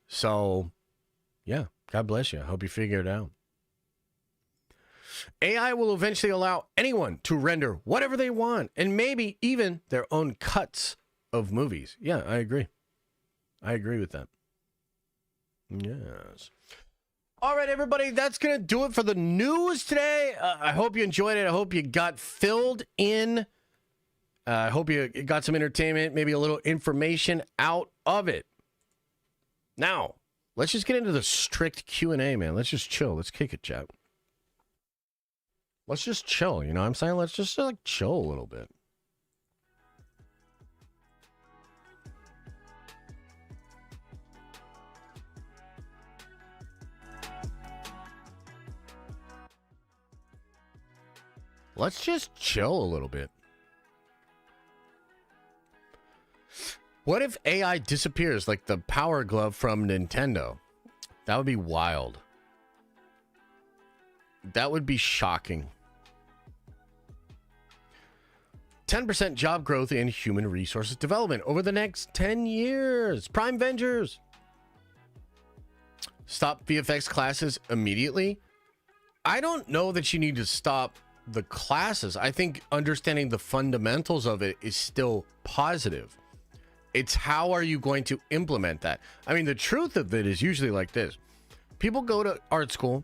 So yeah, God bless you. I hope you figure it out. AI will eventually allow anyone to render whatever they want, and maybe even their own cuts of movies. Yeah, I agree. I agree with that. Yes. All right, everybody, that's going to do it for the news today. I hope you enjoyed it. I hope you got filled in. I hope you got some entertainment, maybe a little information out of it. Now, let's just get into the strict Q&A, man. Let's just chill. Let's kick it, chat. Let's just chill, you know what I'm saying? Let's just, like, chill a little bit. Let's just chill a little bit. What if AI disappears like the Power Glove from Nintendo? That would be wild. That would be shocking. 10% job growth in human resources development over the next 10 years. Prime Vengers. Stop VFX classes immediately. I don't know that you need to stop the classes. I think understanding the fundamentals of it is still positive. It's how are you going to implement that? I mean, the truth of it is usually like this. People go to art school,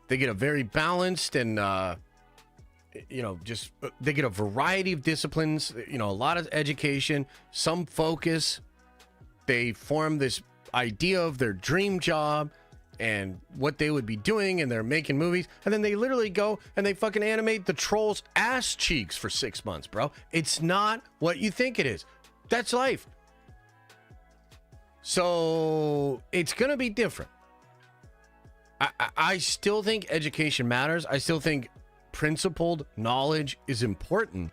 they get a very balanced and, they get a variety of disciplines, a lot of education, some focus. They form this idea of their dream job, and what they would be doing, and they're making movies, and then they literally go and they fucking animate the trolls' ass cheeks for 6 months, bro. It's not what you think it is. That's life. So it's gonna be different. I still think education matters. I still think principled knowledge is important.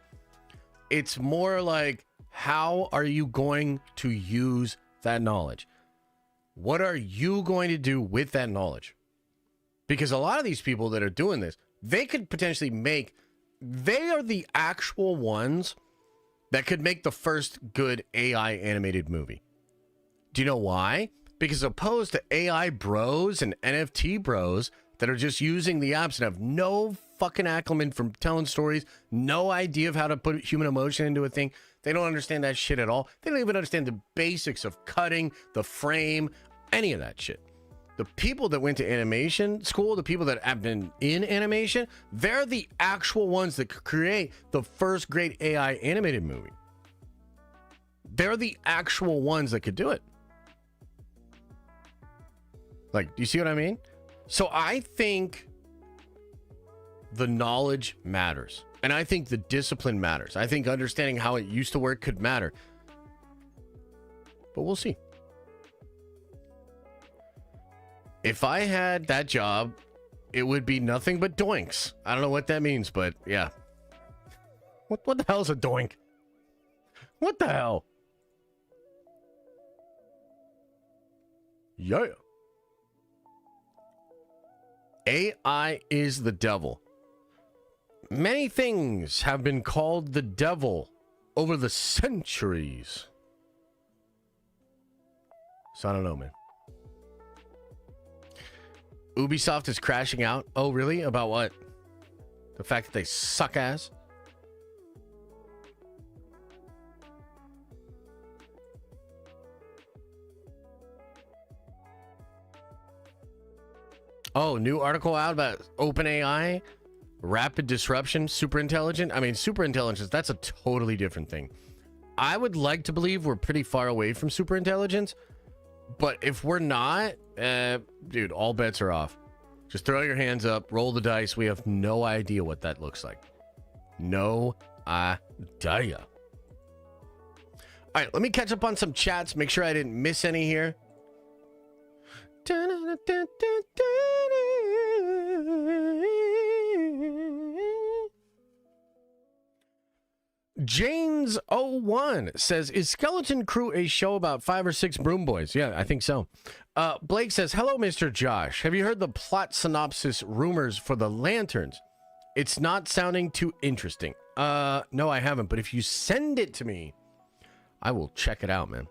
It's more like, how are you going to use that knowledge? What are you going to do with that knowledge? Because a lot of these people that are doing this, they could potentially they are the actual ones that could make the first good AI animated movie. Do you know why? Because opposed to AI bros and NFT bros that are just using the apps and have no fucking acumen from telling stories, no idea of how to put human emotion into a thing. They don't understand that shit at all. They don't even understand the basics of cutting, the frame, any of that shit. The people that went to animation school, the people that have been in animation, they're the actual ones that create the first great AI animated movie. They're the actual ones that could do it. Like, do you see what I mean? So I think the knowledge matters. And I think the discipline matters. I think understanding how it used to work could matter. But we'll see. If I had that job, it would be nothing but doinks. I don't know what that means, but yeah. What the hell is a doink? What the hell? Yeah. AI is the devil. Many things have been called the devil over the centuries. So I don't know, man. Ubisoft is crashing out. Oh, really? About what? The fact that they suck ass? Oh, new article out about OpenAI, rapid disruption, super intelligent. I mean, super intelligence, that's a totally different thing. I would like to believe we're pretty far away from super intelligence, but if we're not, dude, all bets are off. Just throw your hands up, roll the dice. We have no idea what that looks like. No idea. All right, let me catch up on some chats, make sure I didn't miss any here. James01 says, is Skeleton Crew a show about 5 or 6 broom boys? Yeah, I think so. Blake says, hello, Mr. Josh. Have you heard the plot synopsis rumors for the Lanterns? It's not sounding too interesting. No, I haven't. But if you send it to me, I will check it out, man.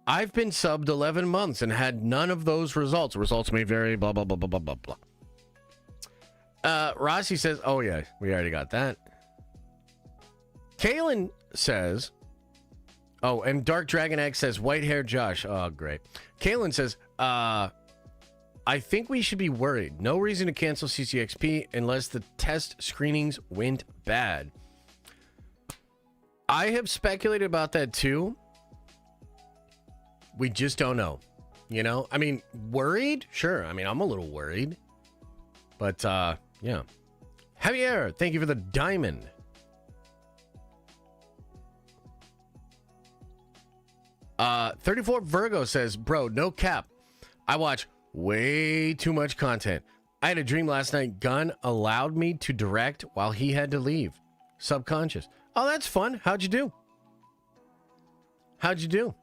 I've been subbed 11 months and had none of those results. Results may vary, blah, blah, blah, blah, blah, blah, blah. Rossi says, oh, yeah, we already got that. Kalen says, oh, and Dark Dragon X says, white-haired Josh. Oh, great. Kalen says, I think we should be worried. No reason to cancel CCXP unless the test screenings went bad. I have speculated about that, too. We just don't know. You know? I mean, worried? Sure. I mean, I'm a little worried. But, yeah. Javier, thank you for the diamond. Uh, 34 Virgo says, bro, no cap. I watch way too much content. I had a dream last night. Gunn allowed me to direct while he had to leave. Subconscious. Oh, that's fun. How'd you do? How'd you do?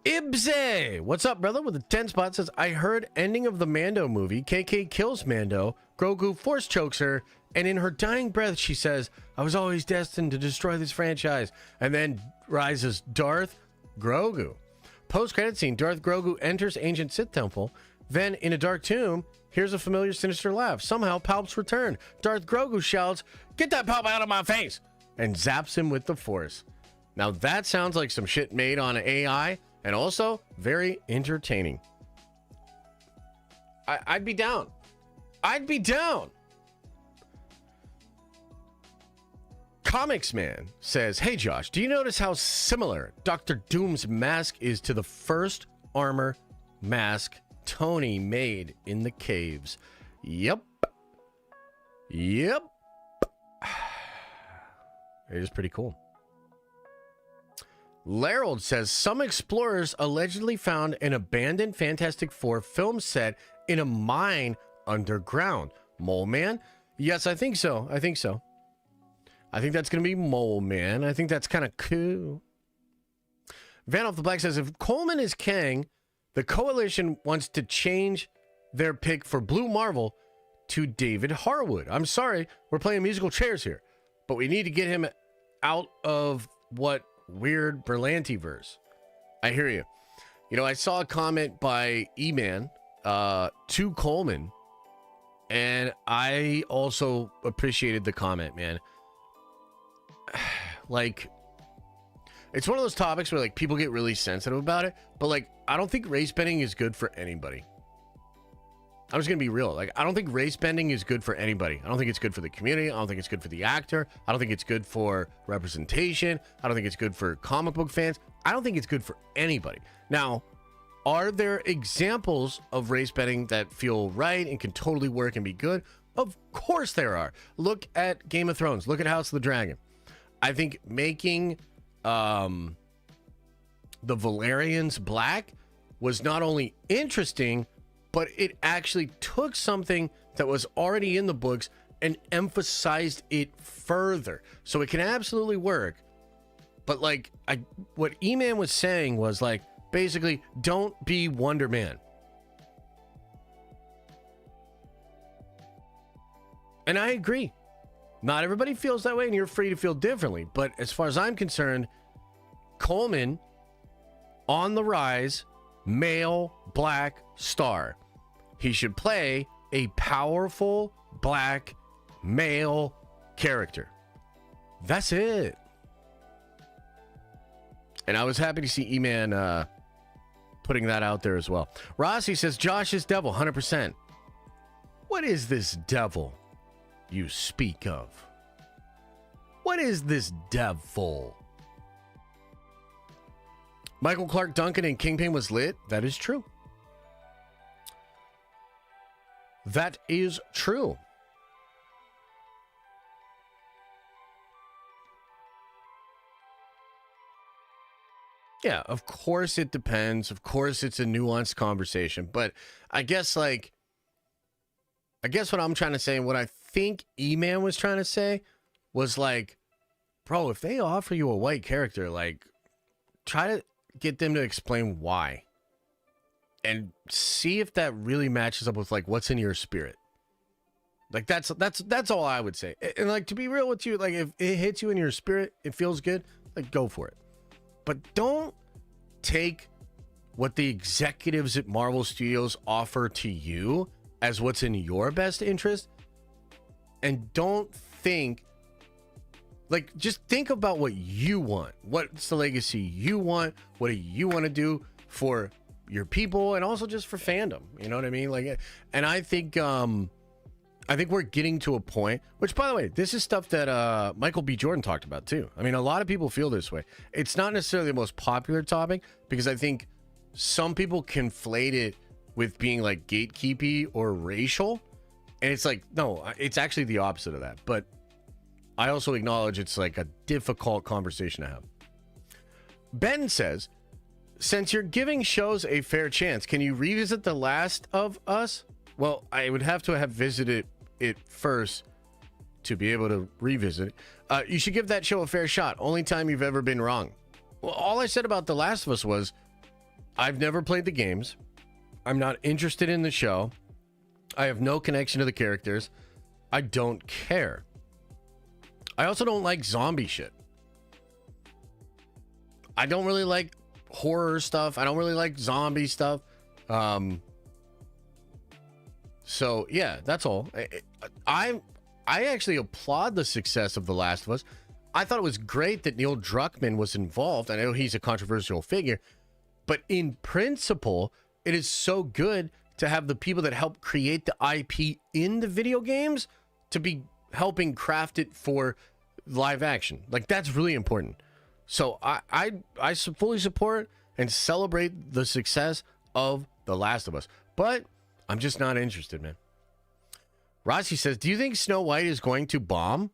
Ibze, what's up, brother? With a 10 spot says, I heard ending of the Mando movie. KK kills Mando. Grogu force chokes her. And in her dying breath, she says, I was always destined to destroy this franchise. And then rises Darth Grogu. Post-credit scene, Darth Grogu enters ancient Sith temple. Then, in a dark tomb, hears a familiar sinister laugh. Somehow, Palp's return. Darth Grogu shouts, get that Palp out of my face! And zaps him with the Force. Now, that sounds like some shit made on AI. And also, very entertaining. I'd be down. I'd be down. Comics Man says, hey Josh, do you notice how similar Dr. Doom's mask is to the first armor mask Tony made in the caves? Yep. It is pretty cool. Larold says, some explorers allegedly found an abandoned Fantastic Four film set in a mine underground. Mole Man? Yes, I think so. I think that's going to be Mole Man. I think that's kind of cool. Van Off the Black says, if Coleman is Kang, the Coalition wants to change their pick for Blue Marvel to David Harwood. I'm sorry, we're playing musical chairs here, but we need to get him out of what weird Berlanti-verse. I hear you. You know, I saw a comment by E-Man to Coleman, and I also appreciated the comment, man. Like, it's one of those topics where like people get really sensitive about it, but like I don't think race bending is good for anybody. I'm just gonna be real. Like, I don't think race bending is good for anybody. I don't think it's good for the community. I don't think it's good for the actor. I don't think it's good for representation. I don't think it's good for comic book fans. I don't think it's good for anybody. Now, are there examples of race bending that feel right and can totally work and be good? Of course there are. Look at Game of Thrones. Look at House of the Dragon. I think making the Valerians black was not only interesting, but it actually took something that was already in the books and emphasized it further. So it can absolutely work. But like, what E-Man was saying was like, basically, don't be Wonder Man. And I agree. Not everybody feels that way, and you're free to feel differently. But as far as I'm concerned, Coleman, on the rise, male black star. He should play a powerful black male character. That's it. And I was happy to see E-Man putting that out there as well. Rossi says, Josh is devil, 100%. What is this devil you speak of? What is this devil? Michael Clark Duncan and Kingpin was lit. That is true. That is true. Yeah, of course it depends. Of course it's a nuanced conversation. But I guess what I'm trying to say and what I think E-Man was trying to say was like, bro, if they offer you a white character, like, try to get them to explain why. And see if that really matches up with like what's in your spirit. Like that's all I would say. And like, to be real with you, like if it hits you in your spirit, it feels good, like go for it. But don't take what the executives at Marvel Studios offer to you as what's in your best interest. And don't think, like, just think about what you want. What's the legacy you want? What do you want to do for your people and also just for fandom? You know what I mean? Like, and I think we're getting to a point, which, by the way, this is stuff that Michael B. Jordan talked about too. I mean, a lot of people feel this way. It's not necessarily the most popular topic because I think some people conflate it with being like gatekeepy or racial. And it's like, no, it's actually the opposite of that. But I also acknowledge it's like a difficult conversation to have. Ben says, since you're giving shows a fair chance, can you revisit The Last of Us? Well, I would have to have visited it first to be able to revisit it. You should give that show a fair shot. Only time you've ever been wrong. Well, all I said about The Last of Us was I've never played the games. I'm not interested in the show. I have no connection to the characters. I don't care. I also don't like zombie shit. I don't really like horror stuff. I don't really like zombie stuff. So yeah, that's all. I actually applaud the success of The Last of Us. I thought it was great that Neil Druckmann was involved. I know he's a controversial figure, but in principle, it is so good to have the people that help create the IP in the video games to be helping craft it for live action. Like, that's really important. So I fully support and celebrate the success of The Last of Us. But I'm just not interested, man. Rossi says, do you think Snow White is going to bomb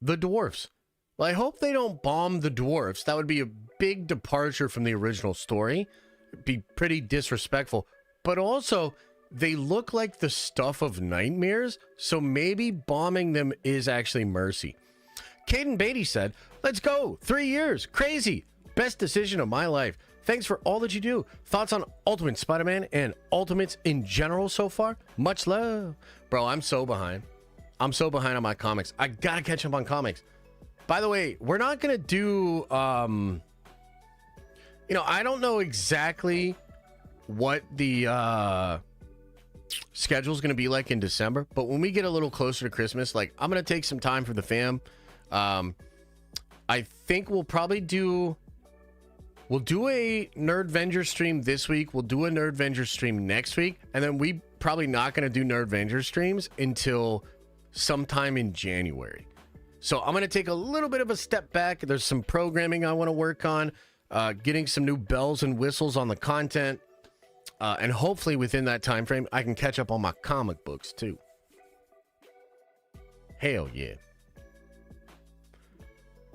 the dwarfs? Well, I hope they don't bomb the dwarfs. That would be a big departure from the original story. It'd be pretty disrespectful. But also, they look like the stuff of nightmares, so maybe bombing them is actually mercy. Caden Beatty said, let's go. 3 years. Crazy. Best decision of my life. Thanks for all that you do. Thoughts on Ultimate Spider-Man and Ultimates in general so far? Much love. Bro, I'm so behind. I'm so behind on my comics. I gotta catch up on comics. By the way, we're not gonna do, I don't know exactly what the schedule is gonna be like in December, but when we get a little closer to Christmas, like, I'm gonna take some time for the fam. I think we'll do a Nerdvenger stream this week. We'll do a Nerdvenger stream next week. And then we probably not going to do Nerdvenger streams until sometime in January. So I'm going to take a little bit of a step back. There's some programming I want to work on, getting some new bells and whistles on the content. And hopefully within that time frame, I can catch up on my comic books too. Hell yeah.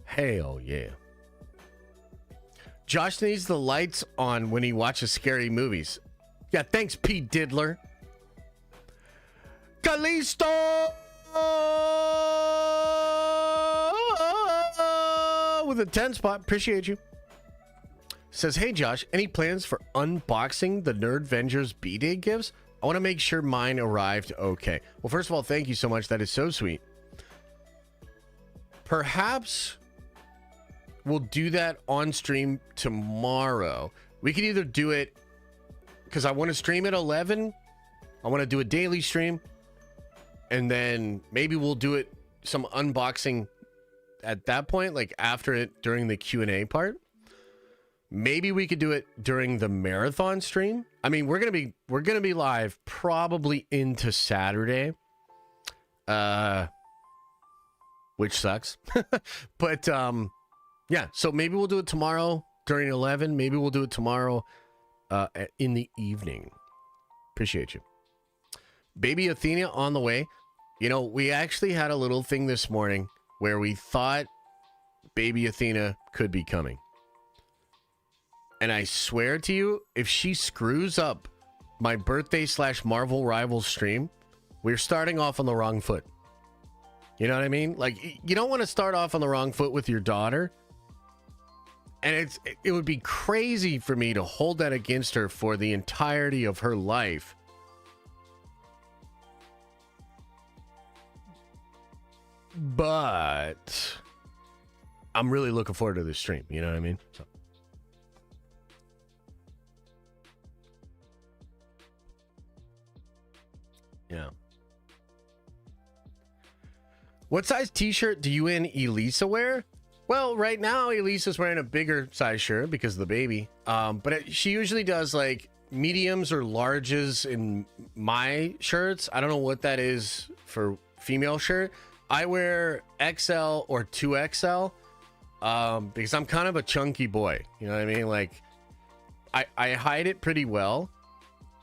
Hell yeah. Josh needs the lights on when he watches scary movies. Yeah, thanks, Pete Diddler. Callisto! With a 10 spot. Appreciate you. Says, hey, Josh, any plans for unboxing the Nerdvengers B-Day gifts? I want to make sure mine arrived okay. Well, first of all, thank you so much. That is so sweet. Perhaps we'll do that on stream tomorrow. We could either do it because I want to stream at 11. I want to do a daily stream. And then maybe we'll do it some unboxing at that point, like after it during the Q&A part. Maybe we could do it during the marathon stream. I mean, we're going to be live probably into Saturday. Which sucks. But yeah, so maybe we'll do it tomorrow during 11. Maybe we'll do it tomorrow in the evening. Appreciate you. Baby Athena on the way. You know, we actually had a little thing this morning where we thought Baby Athena could be coming. And I swear to you, if she screws up my birthday / Marvel Rivals stream, we're starting off on the wrong foot. You know what I mean? Like, you don't want to start off on the wrong foot with your daughter. And it would be crazy for me to hold that against her for the entirety of her life. But I'm really looking forward to this stream. You know what I mean? So. Yeah. What size t-shirt do you and Elisa wear? Well, right now Elisa's wearing a bigger size shirt because of the baby. But she usually does like mediums or larges in my shirts. I don't know what that is for female shirt. I wear XL or 2XL because I'm kind of a chunky boy. You know what I mean? Like I hide it pretty well,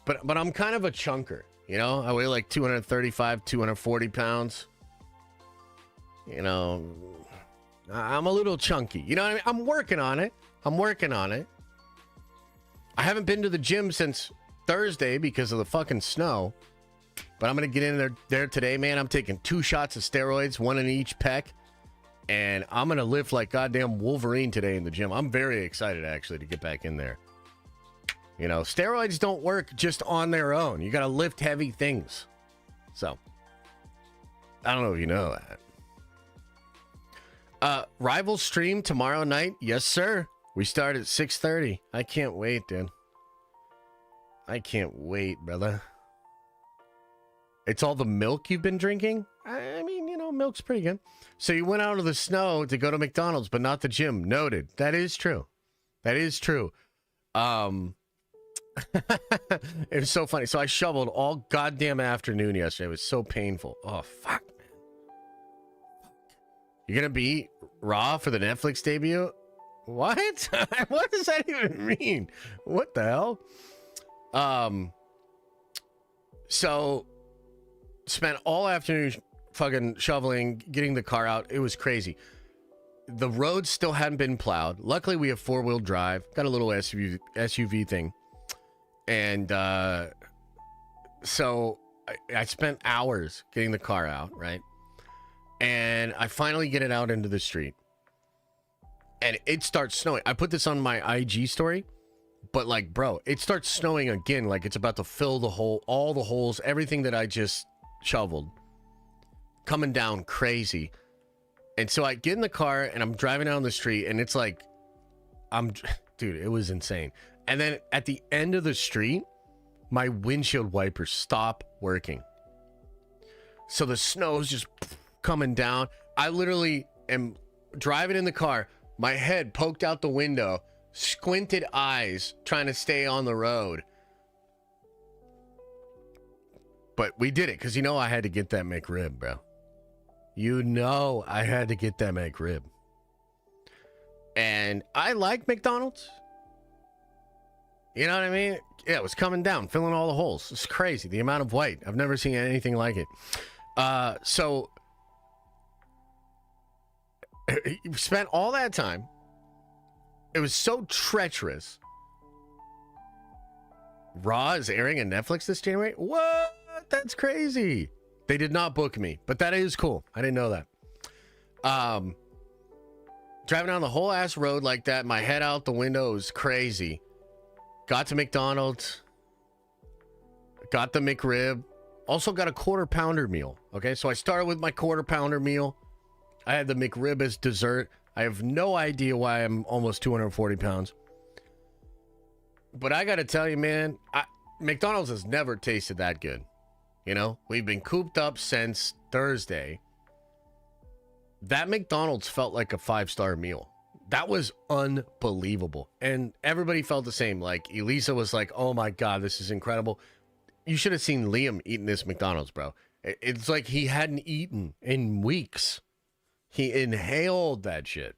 but I'm kind of a chunker. You know, I weigh like 235, 240 pounds. You know, I'm a little chunky. You know what I mean? I'm working on it. I haven't been to the gym since Thursday because of the fucking snow. But I'm going to get in there today, man. I'm taking 2 shots of steroids, 1 in each pec. And I'm going to lift like goddamn Wolverine today in the gym. I'm very excited, actually, to get back in there. You know, steroids don't work just on their own. You got to lift heavy things. So, I don't know if you know that. Rival stream tomorrow night. Yes, sir. We start at 6:30. I can't wait, dude. I can't wait, brother. It's all the milk you've been drinking? I mean, you know, milk's pretty good. So you went out of the snow to go to McDonald's, but not the gym. Noted. That is true. That is true. It was so funny. So I shoveled all goddamn afternoon yesterday. It was so painful. Oh, fuck, man. You're gonna be Raw for the Netflix debut? What? What does that even mean? What the hell? So spent all afternoon fucking shoveling, getting the car out. It was crazy. The roads still hadn't been plowed. Luckily, we have 4-wheel drive. Got a little SUV thing. And so I spent hours getting the car out, right? And I finally get it out into the street. And it starts snowing. I put this on my IG story. But like, bro, it starts snowing again. Like it's about to fill the hole, all the holes, everything that I just shoveled. Coming down crazy. And so I get in the car and I'm driving down the street and it's like, dude, it was insane. And then at the end of the street, my windshield wipers stop working. So the snow's just coming down. I literally am driving in the car, my head poked out the window, squinted eyes, trying to stay on the road. But we did it because I had to get that McRib, bro. I had to get that McRib. And I like McDonald's. You know what I mean? Yeah, it was coming down, filling all the holes. It's crazy. The amount of white. I've never seen anything like it. So you spent all that time. It was so treacherous. Raw is airing on Netflix this January? What? That's crazy. They did not book me, but that is cool. I didn't know that. Driving down the whole ass road like that, my head out the window was crazy. Got to McDonald's. Got the McRib. Also got a quarter pounder meal. Okay, so I started with my quarter pounder meal. I had the McRib as dessert. I have no idea why I'm almost 240 pounds. But I got to tell you, man, McDonald's has never tasted that good. We've been cooped up since Thursday. That McDonald's felt like a 5-star meal. That was unbelievable. And everybody felt the same. Like, Elisa was like, oh my God, this is incredible. You should have seen Liam eating this McDonald's, bro. It's like he hadn't eaten in weeks. He inhaled that shit.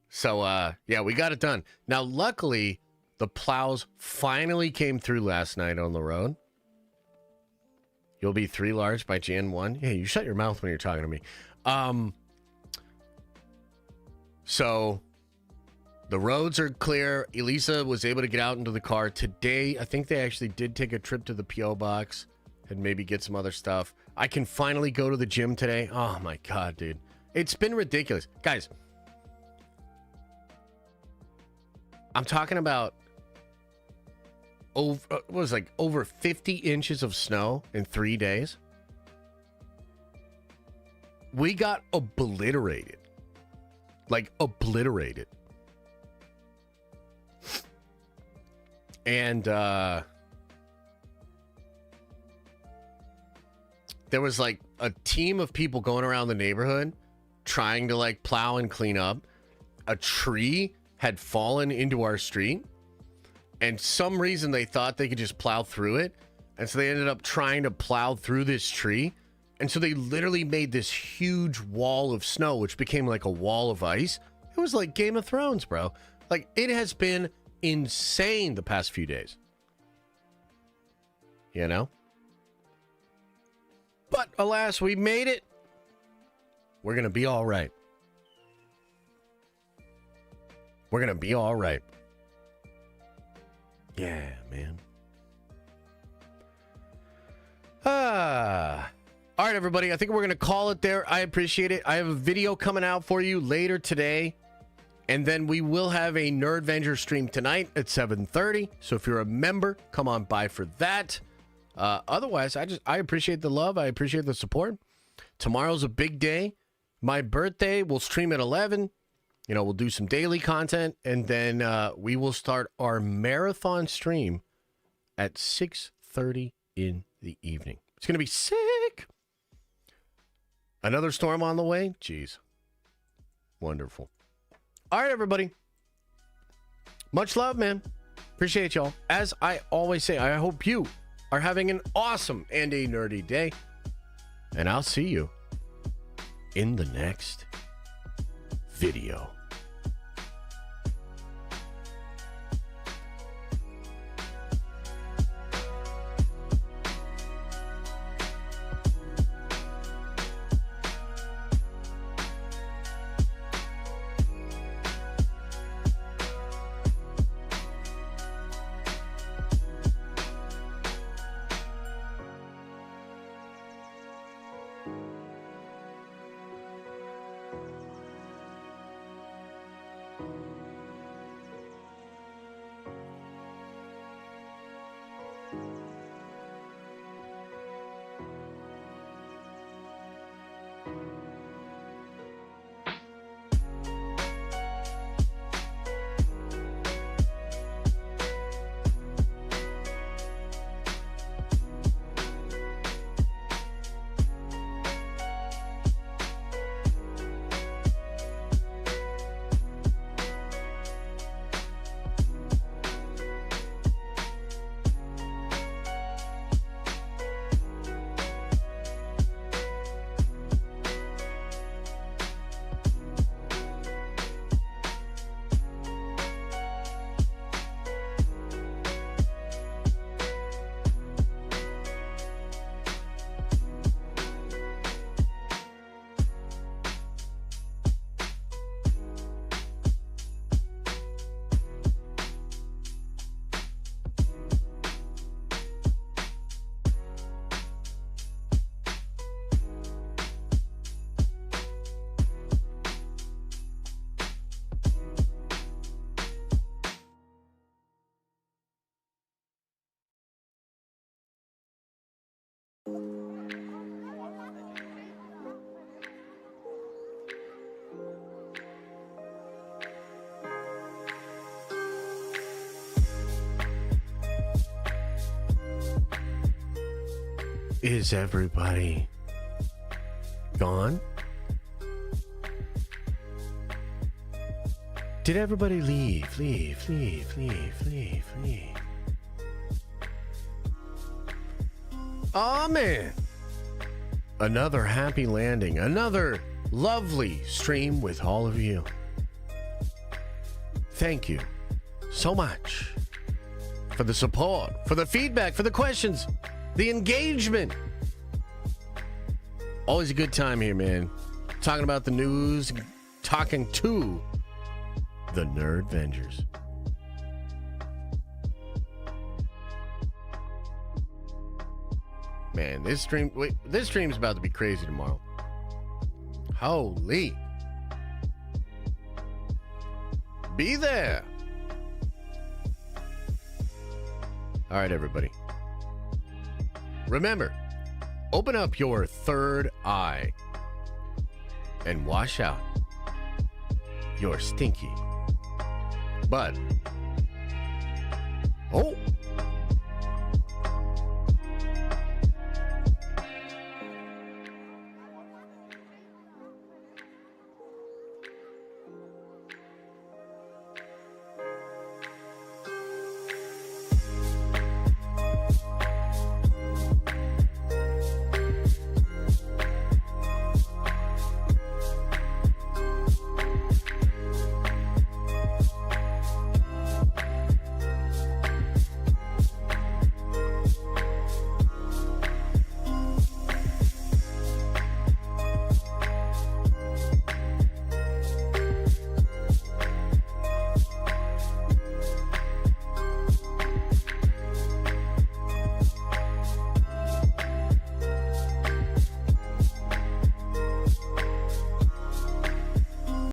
So, yeah, we got it done. Now, luckily, the plows finally came through last night on the road. You'll be 3 large by Jan 1. Yeah, you shut your mouth when you're talking to me. So the roads are clear. Elisa was able to get out into the car today. I think they actually did take a trip to the P.O. box and maybe get some other stuff. I can finally go to the gym today. Oh my God, dude. It's been ridiculous. Guys, I'm talking about over 50 inches of snow in 3 days. We got obliterated. Like, obliterated. And there was like a team of people going around the neighborhood trying to like plow and clean up. A tree had fallen into our street, and some reason they thought they could just plow through it, and so they ended up trying to plow through this tree. And so they literally made this huge wall of snow, which became like a wall of ice. It was like Game of Thrones, bro. Like, it has been insane the past few days. But alas, we made it. We're going to be all right. We're going to be all right. Yeah, man. All right, everybody. I think we're going to call it there. I appreciate it. I have a video coming out for you later today. And then we will have a Nerdvenger stream tonight at 7:30. So if you're a member, come on by for that. Otherwise, I appreciate the love. I appreciate the support. Tomorrow's a big day. My birthday, we'll stream at 11. We'll do some daily content. And then we will start our marathon stream at 6:30 in the evening. It's going to be sick. Another storm on the way? Jeez. Wonderful. All right, everybody. Much love, man. Appreciate y'all. As I always say, I hope you are having an awesome and a nerdy day. And I'll see you in the next video. Is everybody gone? Did everybody leave? Leave. Oh man. Another happy landing. Another lovely stream with all of you. Thank you so much for the support, for the feedback, for the questions, the engagement. Always a good time here, man. Talking about the news, talking to the Nerd Vengers. Man, this stream's about to be crazy tomorrow. Holy. Be there. All right, everybody. Remember, open up your third eye and wash out your stinky butt. Oh.